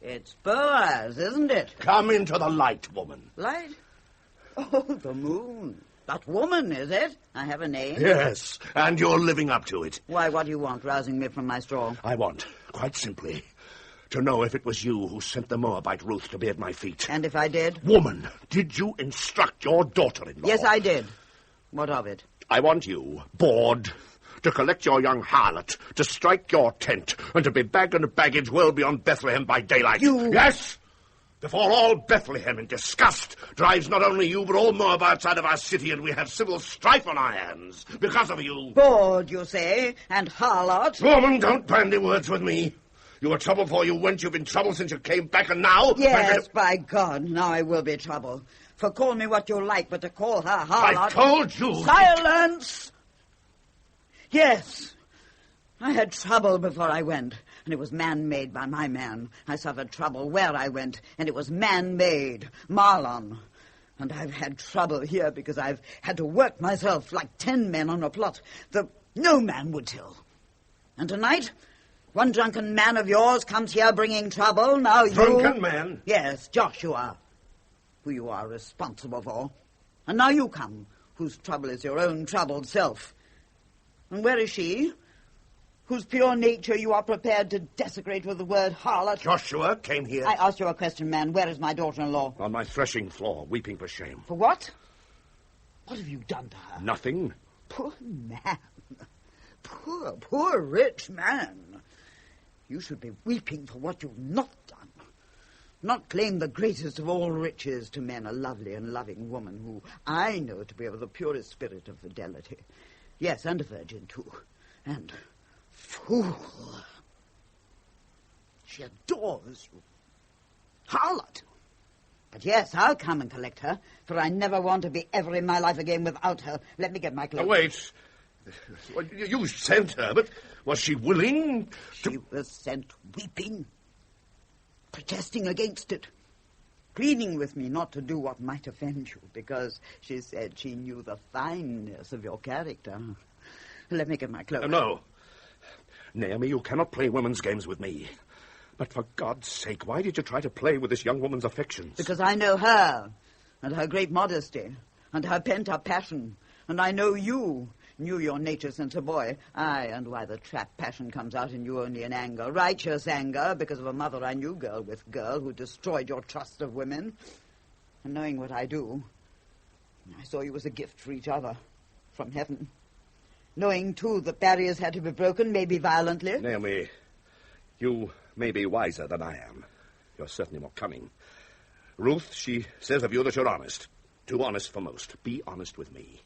it's Boaz, isn't it? Come into the light, woman. Light? Oh, the moon. That woman, is it? I have a name. Yes, and you're living up to it. Why, what do you want, rousing me from my straw? I want, quite simply, to know if it was you who sent the Moabite Ruth to be at my feet. And if I did? Woman, did you instruct your daughter-in-law? Yes, I did. What of it? I want you, bored, to collect your young harlot, to strike your tent, and to be bag and baggage well beyond Bethlehem by daylight. You... Yes! Before all Bethlehem, in disgust, drives not only you, but all Moab outside of our city, and we have civil strife on our hands because of you. Bored, you say, and harlot? Woman, don't bandy words with me. You were trouble before you went. You've been trouble since you came back, and now... Yes, by God, now I will be trouble. For call me what you like, but to call her harlot... I told you... Silence! Yes, I had trouble before I went, and it was man-made by my man. I suffered trouble where I went, and it was man-made, Marlon. And I've had trouble here because I've had to work myself like 10 men on a plot that no man would tell. And tonight, one drunken man of yours comes here bringing trouble. Now you... Drunken man? Yes, Joshua, who you are responsible for. And now you come, whose trouble is your own troubled self. And where is she, whose pure nature you are prepared to desecrate with the word harlot? Joshua came here. I asked you a question, man. Where is my daughter-in-law? On my threshing floor, weeping for shame. For what? What have you done to her? Nothing. Poor man. Poor rich man. You should be weeping for what you've not done. Not claim the greatest of all riches to men, a lovely and loving woman who I know to be of the purest spirit of fidelity. Yes, and a virgin, too. And fool. She adores you. Harlot. But yes, I'll come and collect her, for I never want to be ever in my life again without her. Let me get my clothes. Now, wait. Well, you sent her, but was she willing to... She was sent weeping, protesting against it, pleading with me not to do what might offend you, because she said she knew the fineness of your character. Let me get my clothes. No. Naomi, you cannot play women's games with me. But for God's sake, why did you try to play with this young woman's affections? Because I know her, and her great modesty, and her pent-up passion, and I know you, knew your nature since a boy. Aye, and why the trapped passion comes out in you only in anger, righteous anger, because of a mother I knew, girl with girl, who destroyed your trust of women. And knowing what I do, I saw you as a gift for each other, from heaven. Knowing, too, that barriers had to be broken, maybe violently. Naomi, you may be wiser than I am. You're certainly more cunning. Ruth, she says of you that you're honest. Too honest for most. Be honest with me.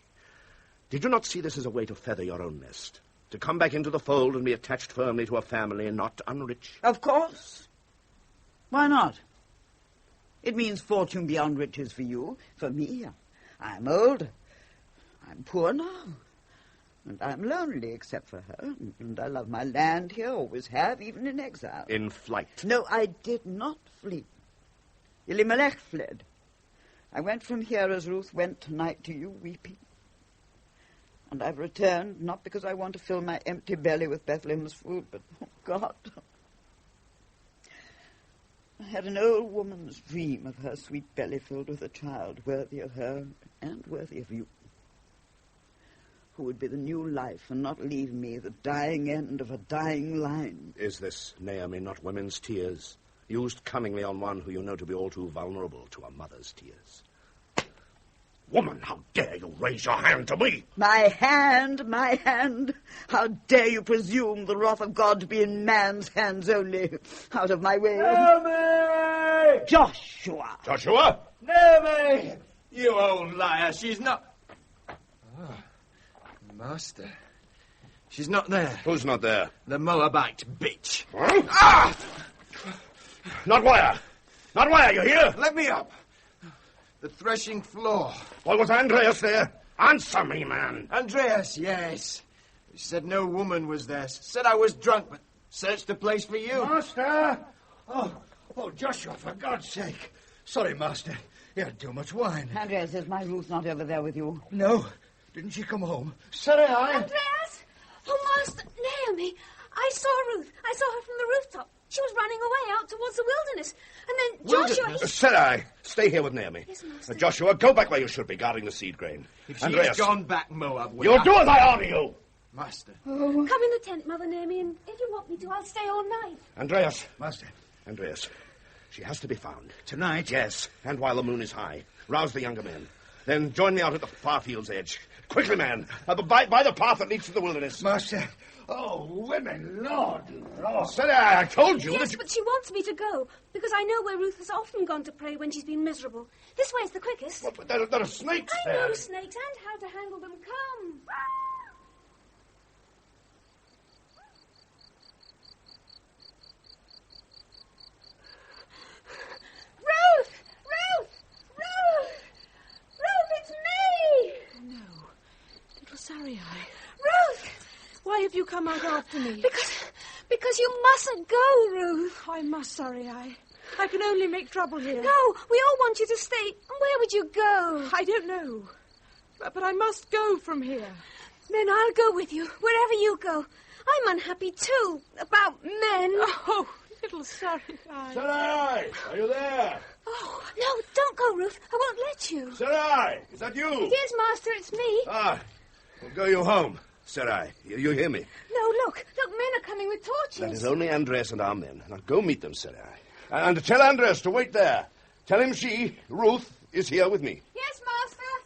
Did you not see this as a way to feather your own nest? To come back into the fold and be attached firmly to a family and not unrich? Of course. Why not? It means fortune beyond riches for you. For me, I'm old. I'm poor now. And I'm lonely except for her. And I love my land here, always have, even in exile. In flight? No, I did not flee. Elimelech fled. I went from here as Ruth went tonight to you, weeping. And I've returned, not because I want to fill my empty belly with Bethlehem's food, but, oh, God, I had an old woman's dream of her sweet belly filled with a child worthy of her and worthy of you, who would be the new life and not leave me the dying end of a dying line. Is this, Naomi, not women's tears, used cunningly on one who you know to be all too vulnerable to a mother's tears? Woman, how dare you raise your hand to me? My hand, my hand. How dare you presume the wrath of God to be in man's hands only? Out of my way. Naomi! Joshua! Joshua? Naomi! You old liar, she's not... Oh, Master. She's not there. Who's not there? The Moabite bitch. Huh? Ah! Not where? Not where, you hear? Let me up. The threshing floor. Why, was Andreas there? Answer me, man. Andreas, yes. He said no woman was there. Said I was drunk, but searched the place for you. Master! Oh, Joshua, for God's sake. Sorry, Master. You had too much wine. Andreas, is my Ruth not over there with you? No. Didn't she come home? Sorry, Andreas! Oh, Master, Naomi, I saw Ruth. I saw her from the rooftop. She was running away out towards the wilderness. And then Joshua... Sarai, stay here with Naomi. Yes, Master. Joshua, go back where you should be, guarding the seed grain. If she's Andreas, gone back, Moab will... You'll do as I order you. Master. Come in the tent, Mother Naomi, and if you want me to, I'll stay all night. Andreas. Master. Andreas, she has to be found. Tonight? Yes, and while the moon is high. Rouse the younger men. Then join me out at the far field's edge. Quickly, man. By the path that leads to the wilderness. Master. Oh, women, Lord. Sarai, I told you Yes, that... but she wants me to go, because I know where Ruth has often gone to pray when she's been miserable. This way's the quickest. But there are snakes I there. know snakes and how to handle them. Come. Ruth! Ruth! Ruth! Ruth, it's me! No. Little Sarai. Ruth! Why have you come out after me? Because you mustn't go, Ruth. I must, Sarai. I can only make trouble here. No, we all want you to stay. Where would you go? I don't know. But I must go from here. Then I'll go with you, wherever you go. I'm unhappy, too, about men. Oh, little Sarai. Sarai, are you there? Oh, no, don't go, Ruth. I won't let you. Sarai, is that you? Yes, Master, it's me. Ah, we'll go you home. Sarai, you hear me? No, look, men are coming with torches. That is only Andreas and our men. Now go meet them, Sarai. And tell Andreas to wait there. Tell him she, Ruth, is here with me. Yes, Master.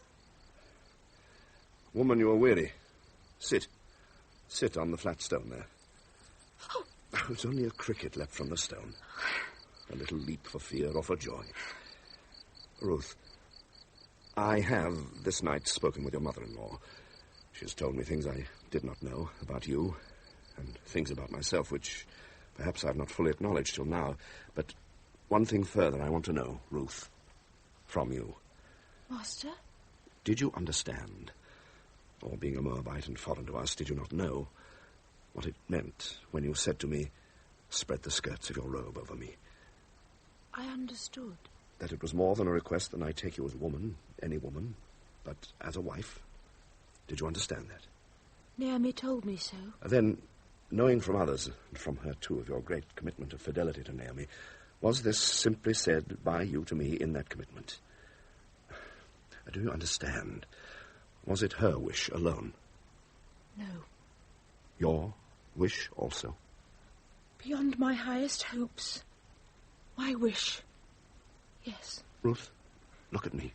Woman, you are weary. Sit. Sit on the flat stone there. Oh. It's only a cricket leapt from the stone. A little leap for fear or for joy. Ruth, I have this night spoken with your mother-in-law. She has told me things I did not know about you, and things about myself which perhaps I've not fully acknowledged till now. But one thing further I want to know, Ruth. from you. Master? Did you understand? Or being a Moabite and foreign to us, did you not know what it meant when you said to me, spread the skirts of your robe over me? I understood. That it was more than a request that I take you as a woman, any woman, but as a wife? Did you understand that? Naomi told me so. Then, knowing from others, and from her too, of your great commitment of fidelity to Naomi, was this simply said by you to me in that commitment? Do you understand? Was it her wish alone? No. Your wish also? Beyond my highest hopes. My wish. Yes. Ruth, look at me.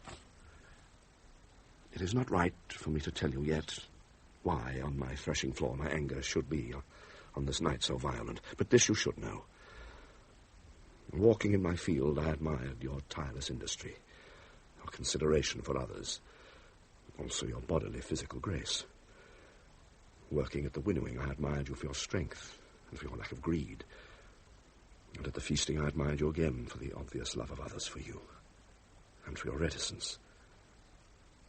It is not right for me to tell you yet why on my threshing floor my anger should be on this night so violent, but this you should know. Walking in my field, I admired your tireless industry, your consideration for others, also your bodily physical grace. Working at the winnowing, I admired you for your strength and for your lack of greed. And at the feasting, I admired you again for the obvious love of others for you, and for your reticence.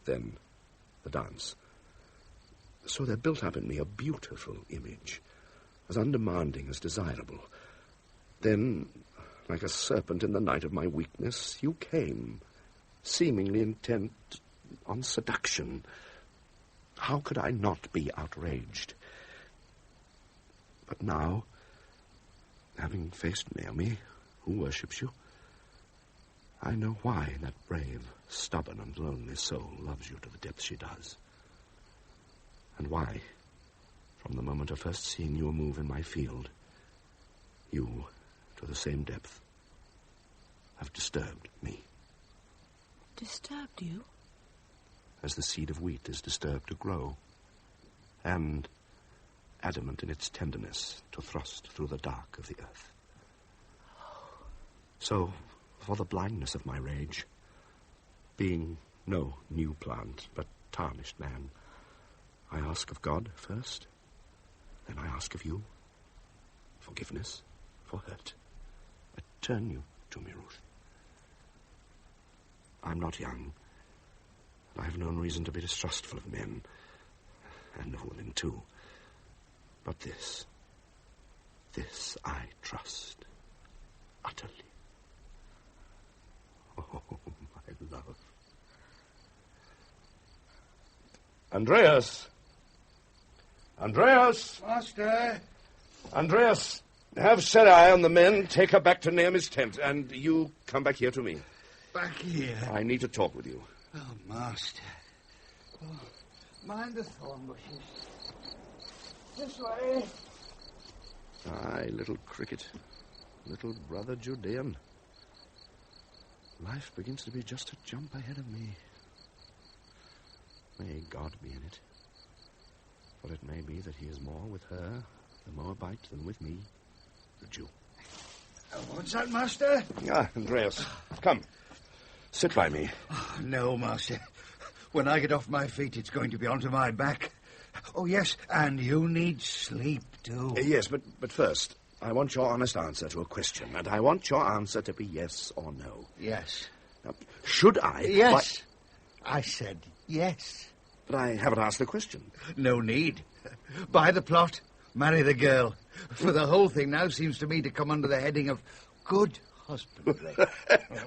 Then, the dance. So there built up in me a beautiful image, as undemanding as desirable. Then, like a serpent in the night of my weakness, you came, seemingly intent on seduction. How could I not be outraged? But now, having faced Naomi, who worships you, I know why that brave, stubborn, and lonely soul loves you to the depth she does. And why, from the moment of first seeing you move in my field, you, to the same depth, have disturbed me. Disturbed you? As the seed of wheat is disturbed to grow, and adamant in its tenderness to thrust through the dark of the earth. So, for the blindness of my rage, being no new plant, but tarnished man, I ask of God first, then I ask of you forgiveness for hurt. I turn you to me, Ruth. I'm not young, and I have known reason to be distrustful of men, and of women too. But this I trust utterly. Oh, my love. Andreas! Andreas! Master! Andreas, have Sarai and the men take her back to Naomi's tent, and you come back here to me. Back here? I need to talk with you. Oh, Master. Oh, mind the thorn bushes. This way. Aye, little cricket. Little brother Judean. Life begins to be just a jump ahead of me. May God be in it. For it may be that he is more with her, the Moabite, than with me, the Jew. What's that, Master? Ah, Andreas, come. Sit by me. Oh, no, Master. When I get off my feet, it's going to be onto my back. Oh, yes, and you need sleep, too. Yes, but first, I want your honest answer to a question, and I want your answer to be yes or no. Yes. Now, should I... Yes. I said yes. But I haven't asked the question. No need. Buy the plot, marry the girl. For the whole thing now seems to me to come under the heading of good husbandry.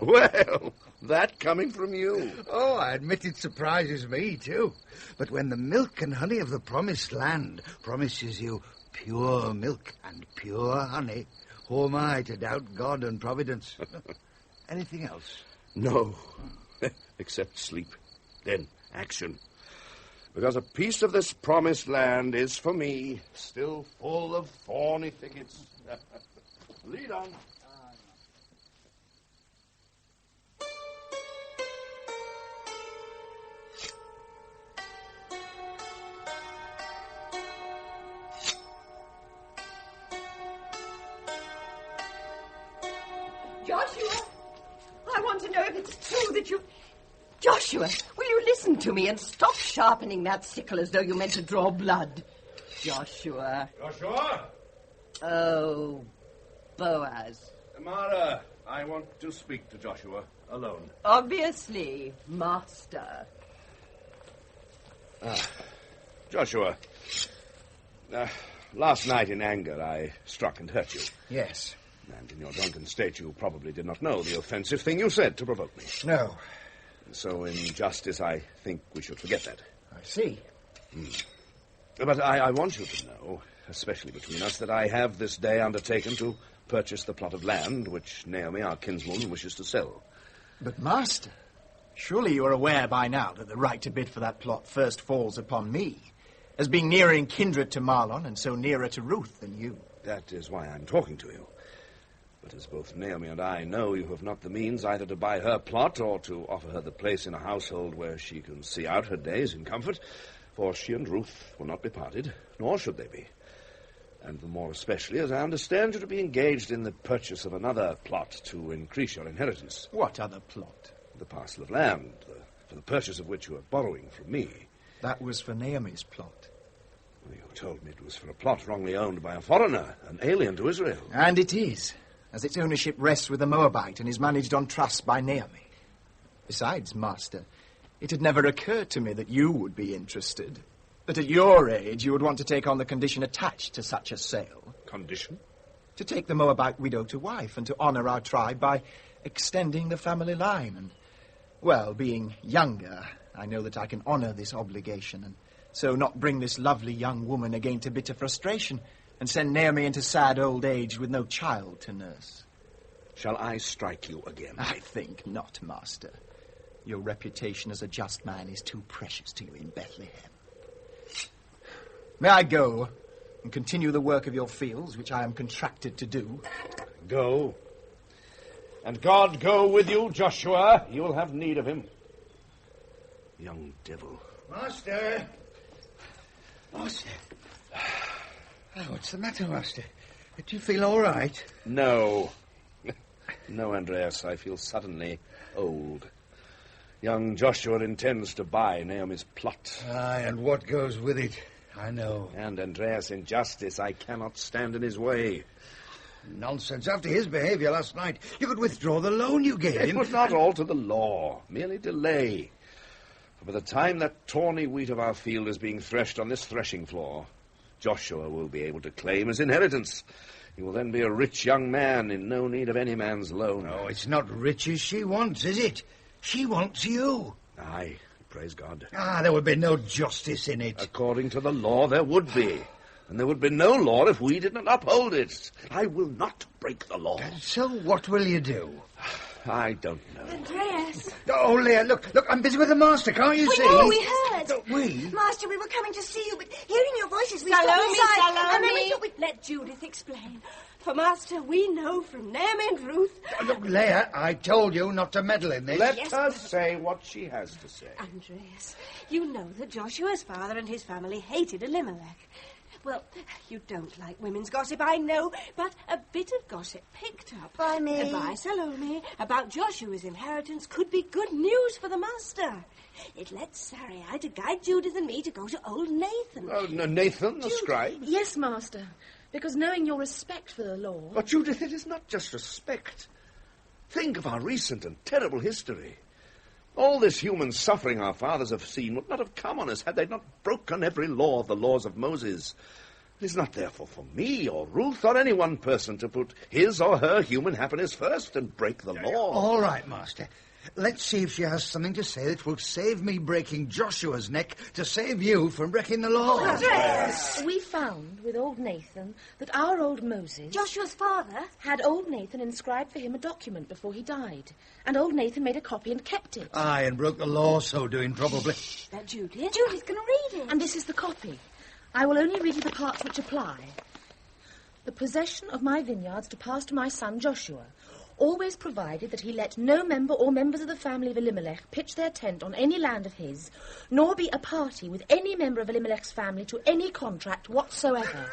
Well, that coming from you. Oh, I admit it surprises me, too. But when the milk and honey of the promised land promises you pure milk and pure honey, who am I to doubt God and providence? Anything else? No, except sleep. Then action. Because a piece of this promised land is, for me, still full of thorny thickets. Lead on. Joshua, I want to know if it's true that you... Joshua, will you listen to me and stop sharpening that sickle as though you meant to draw blood? Joshua. Joshua? Oh, Boaz. Mara, I want to speak to Joshua alone. Obviously, Master. Joshua, last night in anger I struck and hurt you. Yes. And in your drunken state you probably did not know the offensive thing you said to provoke me. No. So in justice I think we should forget that. I see. But I want you to know, especially between us, that I have this day undertaken to purchase the plot of land which Naomi, our kinswoman, wishes to sell. But, Master, surely you are aware by now that the right to bid for that plot first falls upon me, as being nearer in kindred to Marlon and so nearer to Ruth than you. That is why I'm talking to you. But as both Naomi and I know, you have not the means either to buy her plot or to offer her the place in a household where she can see out her days in comfort, for she and Ruth will not be parted, nor should they be. And the more especially as I understand you to be engaged in the purchase of another plot to increase your inheritance. What other plot? The parcel of land, for the purchase of which you are borrowing from me. That was for Naomi's plot. Well, you told me it was for a plot wrongly owned by a foreigner, an alien to Israel. And it is, as its ownership rests with a Moabite and is managed on trust by Naomi. Besides, Master, it had never occurred to me that you would be interested. That at your age you would want to take on the condition attached to such a sale. Condition? To take the Moabite widow to wife and to honour our tribe by extending the family line. And, well, being younger, I know that I can honour this obligation and so not bring this lovely young woman again to bitter frustration and send Naomi into sad old age with no child to nurse. Shall I strike you again? I think not, Master. Your reputation as a just man is too precious to you in Bethlehem. May I go and continue the work of your fields, which I am contracted to do? Go. And God go with you, Joshua. You will have need of him. Young devil. Master! Master! Oh, what's the matter, Master? Do you feel all right? No. No, Andreas, I feel suddenly old. Young Joshua intends to buy Naomi's plot. Aye, and what goes with it, I know. And, Andreas, in justice, I cannot stand in his way. Nonsense. After his behaviour last night, you could withdraw the loan you gave him. It would not alter the law, merely delay. For by the time that tawny wheat of our field is being threshed on this threshing floor, Joshua will be able to claim his inheritance. He will then be a rich young man in no need of any man's loan. Oh, it's not riches she wants, is it? She wants you. Aye, praise God. There would be no justice in it. According to the law, there would be. And there would be no law if we did not uphold it. I will not break the law. So what will you do? I don't know. Andreas. Oh, Leah, look, I'm busy with the master, can't you see? No, we heard. We? Master, we were coming to see you, but hearing your voices, we Salome, stopped inside. Salome. And then we thought we'd... Let Judith explain. For, Master, we know from Naomi and Ruth... Look, Leah, I told you not to meddle in this. Let her say what she has to say. Andreas, you know that Joshua's father and his family hated Elimelech. Well, you don't like women's gossip, I know, but a bit of gossip picked up by me, by Salome, about Joshua's inheritance could be good news for the master. It led Sarai to guide Judith and me to go to old Nathan. Oh, no, Nathan, the scribe? Yes, Master, because knowing your respect for the law... But, Judith, it is not just respect. Think of our recent and terrible history. All this human suffering our fathers have seen would not have come on us had they not broken every law of the laws of Moses. It is not therefore for me or Ruth or any one person to put his or her human happiness first and break the law. All right, Master. Let's see if she has something to say that will save me breaking Joshua's neck to save you from breaking the law. Yes. We found with old Nathan that our old Moses... Joshua's father? ...had old Nathan inscribed for him a document before he died. And old Nathan made a copy and kept it. Aye, and broke the law so doing, probably. That Judith? Judith's going to read it. And this is the copy. I will only read you the parts which apply. The possession of my vineyards to pass to my son Joshua, always provided that he let no member or members of the family of Elimelech pitch their tent on any land of his, nor be a party with any member of Elimelech's family to any contract whatsoever.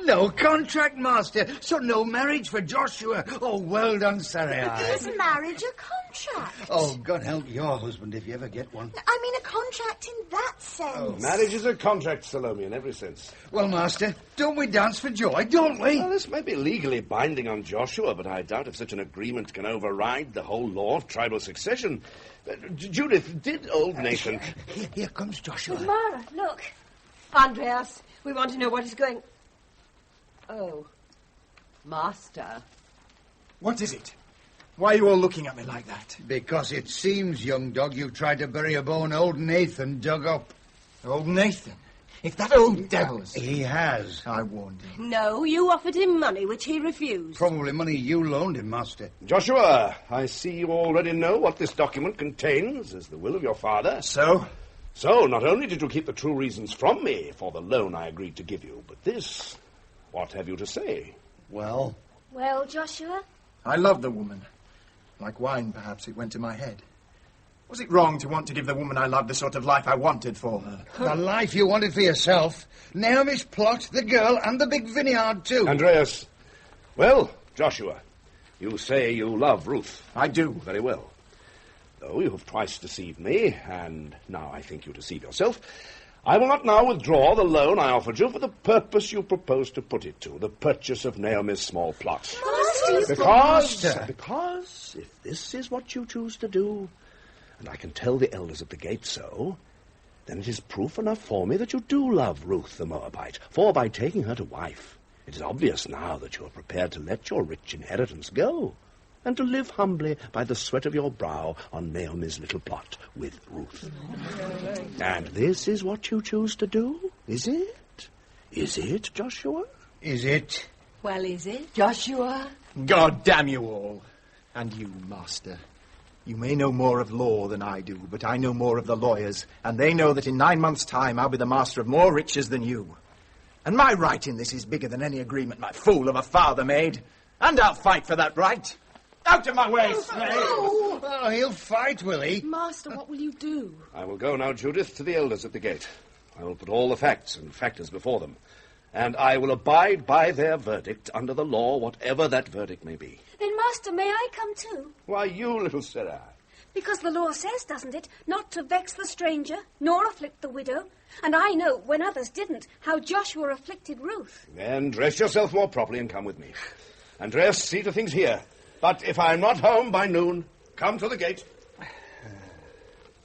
No contract, Master, so no marriage for Joshua. Oh, well done, Sarai. Is marriage a contract? contract. Oh, God help your husband if you ever get one. I mean a contract in that sense. Oh. Marriage is a contract, Salome, in every sense. Well, Master, don't we dance for joy, don't we? Well, this may be legally binding on Joshua, but I doubt if such an agreement can override the whole law of tribal succession. Judith, did old Nathan... Here comes Joshua. Mara, look. Andreas, we want to know what is going... Oh, Master. What is it? Why are you all looking at me like that? Because it seems, young dog, you've tried to bury a bone old Nathan dug up. Old Nathan? If that old devil's... He has. I warned him. No, you offered him money, which he refused. Probably money you loaned him, Master. Joshua, I see you already know what this document contains as the will of your father. So? So, not only did you keep the true reasons from me for the loan I agreed to give you, but this... What have you to say? Well? Well, Joshua? I loved the woman. Like wine, perhaps, it went to my head. Was it wrong to want to give the woman I loved the sort of life I wanted for her? The life you wanted for yourself. Naomi's plot, the girl, and the big vineyard, too. Andreas. Well, Joshua, you say you love Ruth. I do. Very well. Though you have twice deceived me, and now I think you deceive yourself, I will not now withdraw the loan I offered you for the purpose you propose to put it to, the purchase of Naomi's small plot. Because if this is what you choose to do, and I can tell the elders at the gate so, then it is proof enough for me that you do love Ruth the Moabite, for by taking her to wife, it is obvious now that you are prepared to let your rich inheritance go, and to live humbly by the sweat of your brow on Naomi's little plot with Ruth. And this is what you choose to do, is it? Is it, Joshua? Is it? Well, is it, Joshua? God damn you all. And you, Master. You may know more of law than I do, but I know more of the lawyers, and they know that in 9 months' time I'll be the master of more riches than you. And my right in this is bigger than any agreement my fool of a father made. And I'll fight for that right. Out of my way, slave! Oh, he'll fight, will he? Master, what will you do? I will go now, Judith, to the elders at the gate. I will put all the facts and factors before them, and I will abide by their verdict under the law, whatever that verdict may be. Then, Master, may I come too? Why, you little Sarah. Because the law says, doesn't it, not to vex the stranger, nor afflict the widow. And I know, when others didn't, how Joshua afflicted Ruth. Then dress yourself more properly and come with me. Andreas, see to things here. But if I'm not home by noon, come to the gate.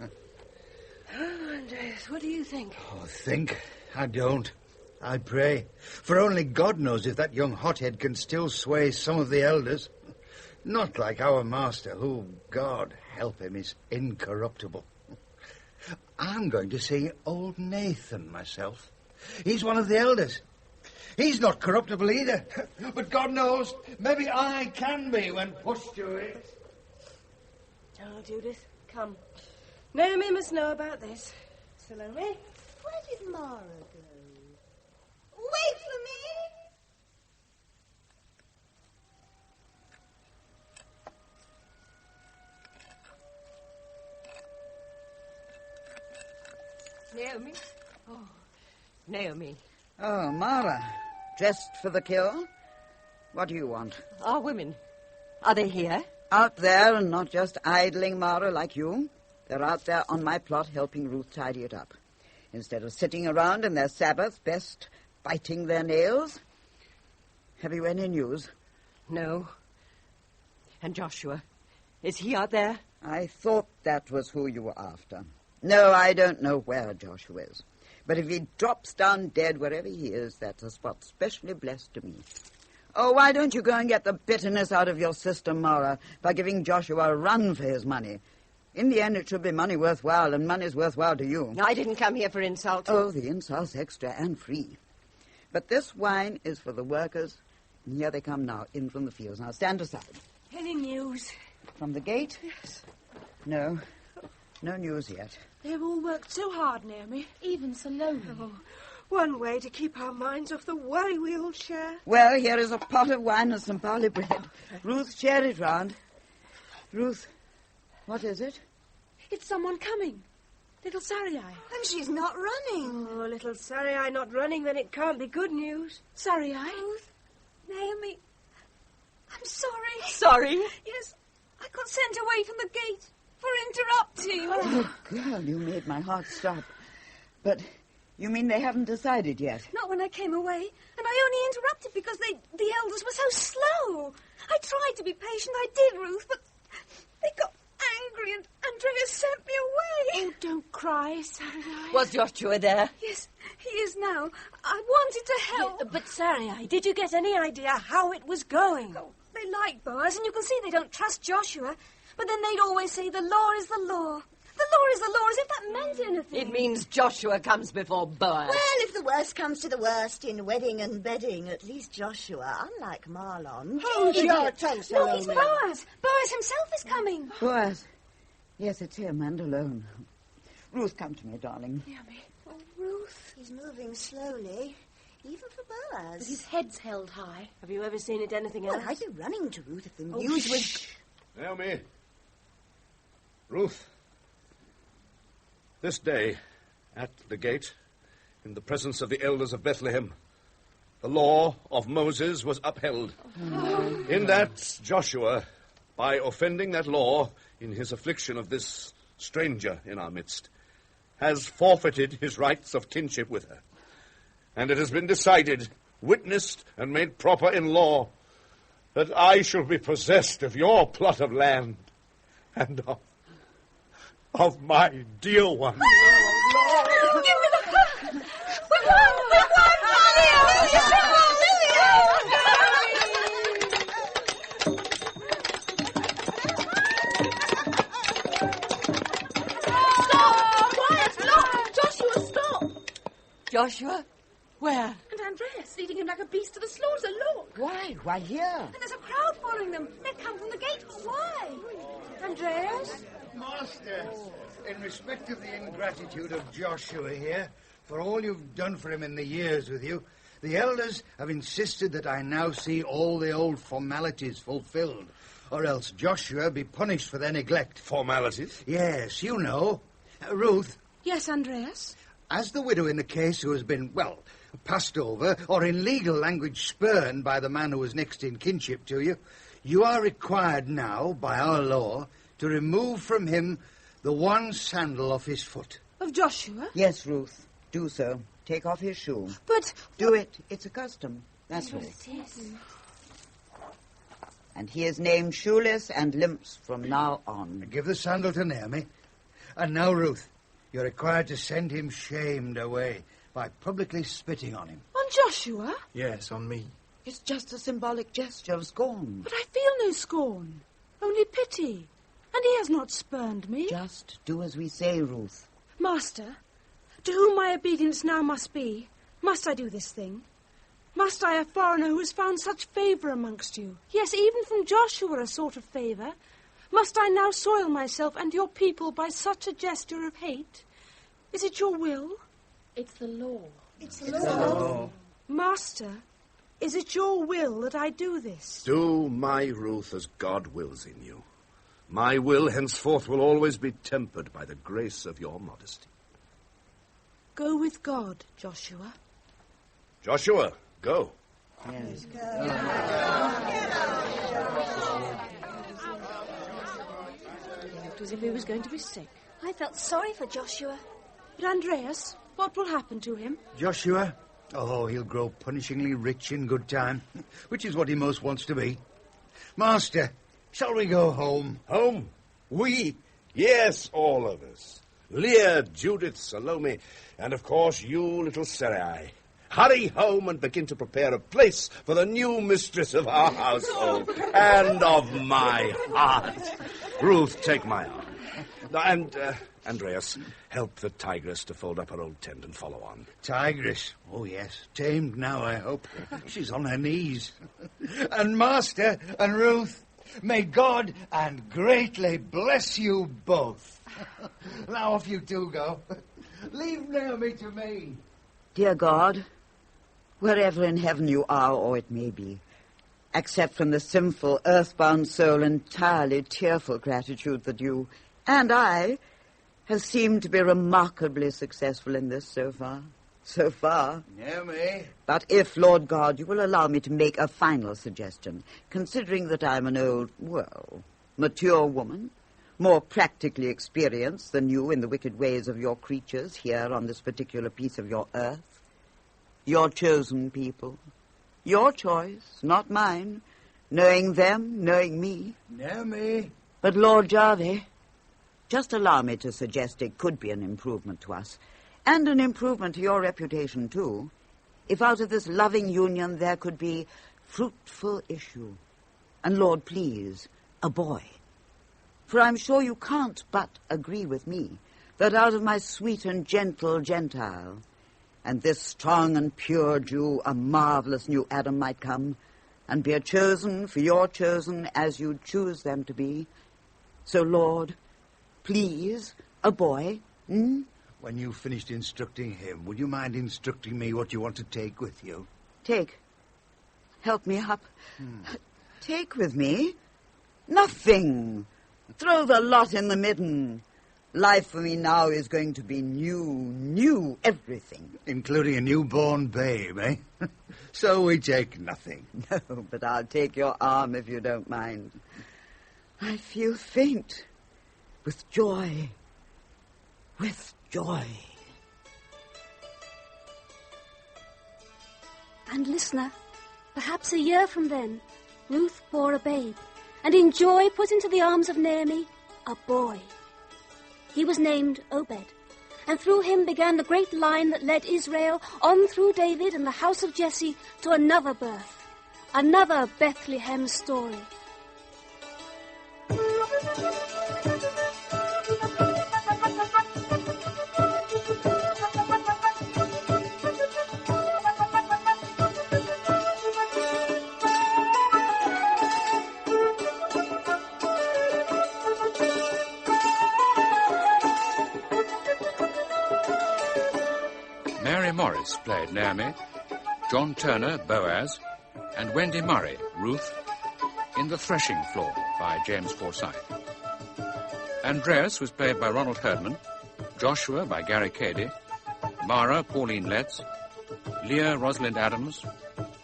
Oh, Andreas, what do you think? Oh, think? I don't. I pray. For only God knows if that young hothead can still sway some of the elders. Not like our master, who, God help him, is incorruptible. I'm going to see old Nathan myself. He's one of the elders. He's not corruptible either. But God knows, maybe I can be when pushed to it. Oh, Judith, come. Naomi must know about this. Salome? Where did Mara go? Wait for me. Naomi? Oh, Naomi. Oh, Mara. Dressed for the kill? What do you want? Our women. Are they here? Out there, and not just idling, Mara, like you. They're out there on my plot helping Ruth tidy it up. Instead of sitting around in their Sabbath, best biting their nails. Have you any news? No. And Joshua? Is he out there? I thought that was who you were after. No, I don't know where Joshua is. But if he drops down dead wherever he is, that's a spot specially blessed to me. Oh, why don't you go and get the bitterness out of your system, Mara, by giving Joshua a run for his money? In the end, it should be money worthwhile, and money's worthwhile to you. I didn't come here for insult. Oh, the insult's extra and free. But this wine is for the workers, and here they come now, in from the fields. Now, stand aside. Any news? From the gate? Yes. No. No news yet. They've all worked so hard, Naomi. Even Salome. Oh, one way to keep our minds off the worry we all share. Well, here is a pot of wine and some barley bread. Ruth, share it round. Ruth, what is it? It's someone coming. Little Sarai. And she's not running. Oh, little Sarai not running, then it can't be good news. Sarai? Ruth, Naomi, I'm sorry. Sorry? Yes, I got sent away from the gate for interrupting. Oh, girl, you made my heart stop. But you mean they haven't decided yet? Not when I came away, and I only interrupted because the elders were so slow. I tried to be patient, I did, Ruth, but they got angry and Andrea sent me away. Oh, don't cry, Sarai. Was Joshua there? Yes, he is now. I wanted to help. Yeah, but Sarai, did you get any idea how it was going? Oh, they like Boaz, and you can see they don't trust Joshua. But then they'd always say, the law is the law. The law is the law, as if that meant anything. It means Joshua comes before Boaz. Well, if the worst comes to the worst in wedding and bedding, at least Joshua, unlike Marlon... Hold your tongue, Look, Salome. it's Boaz. Boaz himself is coming. Boaz. Yes, it's him, and alone. Ruth, come to me, darling. Naomi. Oh, Ruth, he's moving slowly, even for Boaz. But his head's held high. Have you ever seen it anything else? Well, I'd be running to Ruth if the news was... Naomi. Ruth. This day, at the gate, in the presence of the elders of Bethlehem, the law of Moses was upheld. In that Joshua, by offending that law in his affliction of this stranger in our midst, has forfeited his rights of kinship with her. And it has been decided, witnessed, and made proper in law, that I shall be possessed of your plot of land and of my dear one. Oh, give me the hug! We won! Stop! Quiet! Look! Joshua, stop! Joshua? Where? And Andreas leading him like a beast to the slaughter. Look! Why? Why here? And there's a crowd following them. They've come from the gate. Why? Andreas? Master, in respect of the ingratitude of Joshua here, for all you've done for him in the years with you, the elders have insisted that I now see all the old formalities fulfilled, or else Joshua be punished for their neglect. Formalities? Yes, you know. Ruth. Yes, Andreas? As the widow in the case who has been, well, passed over, or in legal language spurned by the man who was next in kinship to you, you are required now, by our law, to remove from him the one sandal off his foot. Of Joshua? Yes, Ruth. Do so. Take off his shoe. But... Do it. It's a custom. That's all. Yes. And he is named Shoeless and Limps from now on. Give the sandal to Naomi. And now, Ruth, you're required to send him shamed away by publicly spitting on him. On Joshua? Yes, on me. It's just a symbolic gesture of scorn. But I feel no scorn. Only pity. And he has not spurned me. Just do as we say, Ruth. Master, to whom my obedience now must be, must I do this thing? Must I, a foreigner who has found such favour amongst you, yes, even from Joshua a sort of favour, must I now soil myself and your people by such a gesture of hate? Is it your will? It's the law. It's the law. Master, is it your will that I do this? Do, my Ruth, as God wills in you. My will henceforth will always be tempered by the grace of your modesty. Go with God, Joshua. Joshua, go. Yes. He looked as if he was going to be sick. I felt sorry for Joshua. But Andreas, what will happen to him? Joshua? Oh, he'll grow punishingly rich in good time, which is what he most wants to be. Master, shall we go home? Home? We? Yes, all of us. Leah, Judith, Salome, and of course you, little Sarai. Hurry home and begin to prepare a place for the new mistress of our household and of my heart. Ruth, take my arm. And, Andreas, help the tigress to fold up her old tent and follow on. Tigress? Oh, yes. Tamed now, I hope. She's on her knees. And Master and Ruth, may God and greatly bless you both. Now off you two go. Leave Naomi to me. Dear God, wherever in heaven you are, or it may be, accept from the sinful, earthbound soul entirely tearful gratitude that you and I have seemed to be remarkably successful in this so far. So far. Naomi. But if, Lord God, you will allow me to make a final suggestion, considering that I'm an old, well, mature woman, more practically experienced than you in the wicked ways of your creatures here on this particular piece of your earth. Your chosen people. Your choice, not mine. Knowing them, knowing me. Naomi. But Lord Jarvey, just allow me to suggest it could be an improvement to us, and an improvement to your reputation, too, if out of this loving union there could be fruitful issue. And, Lord, please, a boy. For I'm sure you can't but agree with me that out of my sweet and gentle Gentile, and this strong and pure Jew, a marvelous new Adam might come, and be a chosen for your chosen as you choose them to be. So, Lord, please, a boy. When you've finished instructing him, would you mind instructing me what you want to take with you? Take. Help me up. Take with me? Nothing. Throw the lot in the midden. Life for me now is going to be new everything. Including a newborn babe, eh? So we take nothing. No, but I'll take your arm if you don't mind. I feel faint. With joy. With joy. And listener, perhaps a year from then, Ruth bore a babe, and in joy put into the arms of Naomi a boy. He was named Obed, and through him began the great line that led Israel on through David and the house of Jesse to another birth, another Bethlehem story. Morris played Naomi, John Turner, Boaz, and Wendy Murray, Ruth, in The Threshing Floor by James Forsyth. Andreas was played by Ronald Herdman, Joshua by Gary Cady, Mara, Pauline Letts, Leah, Rosalind Adams,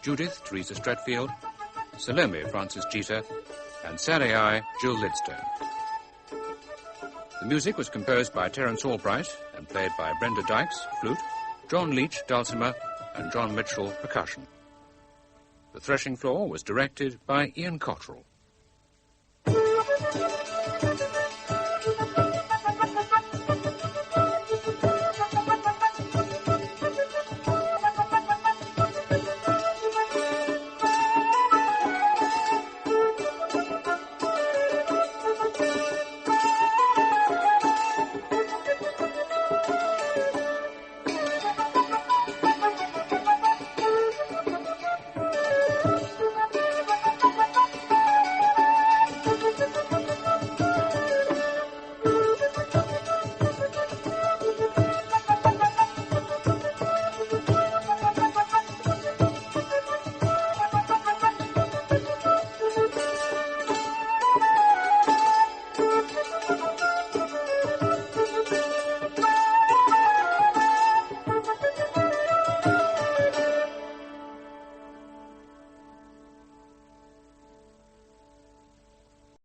Judith, Teresa Stretfield, Salome, Francis Jeter, and Sarai, Jill Lidstone. The music was composed by Terence Albright and played by Brenda Dykes, flute, John Leach, dulcimer, and John Mitchell, percussion. The Threshing Floor was directed by Ian Cottrell.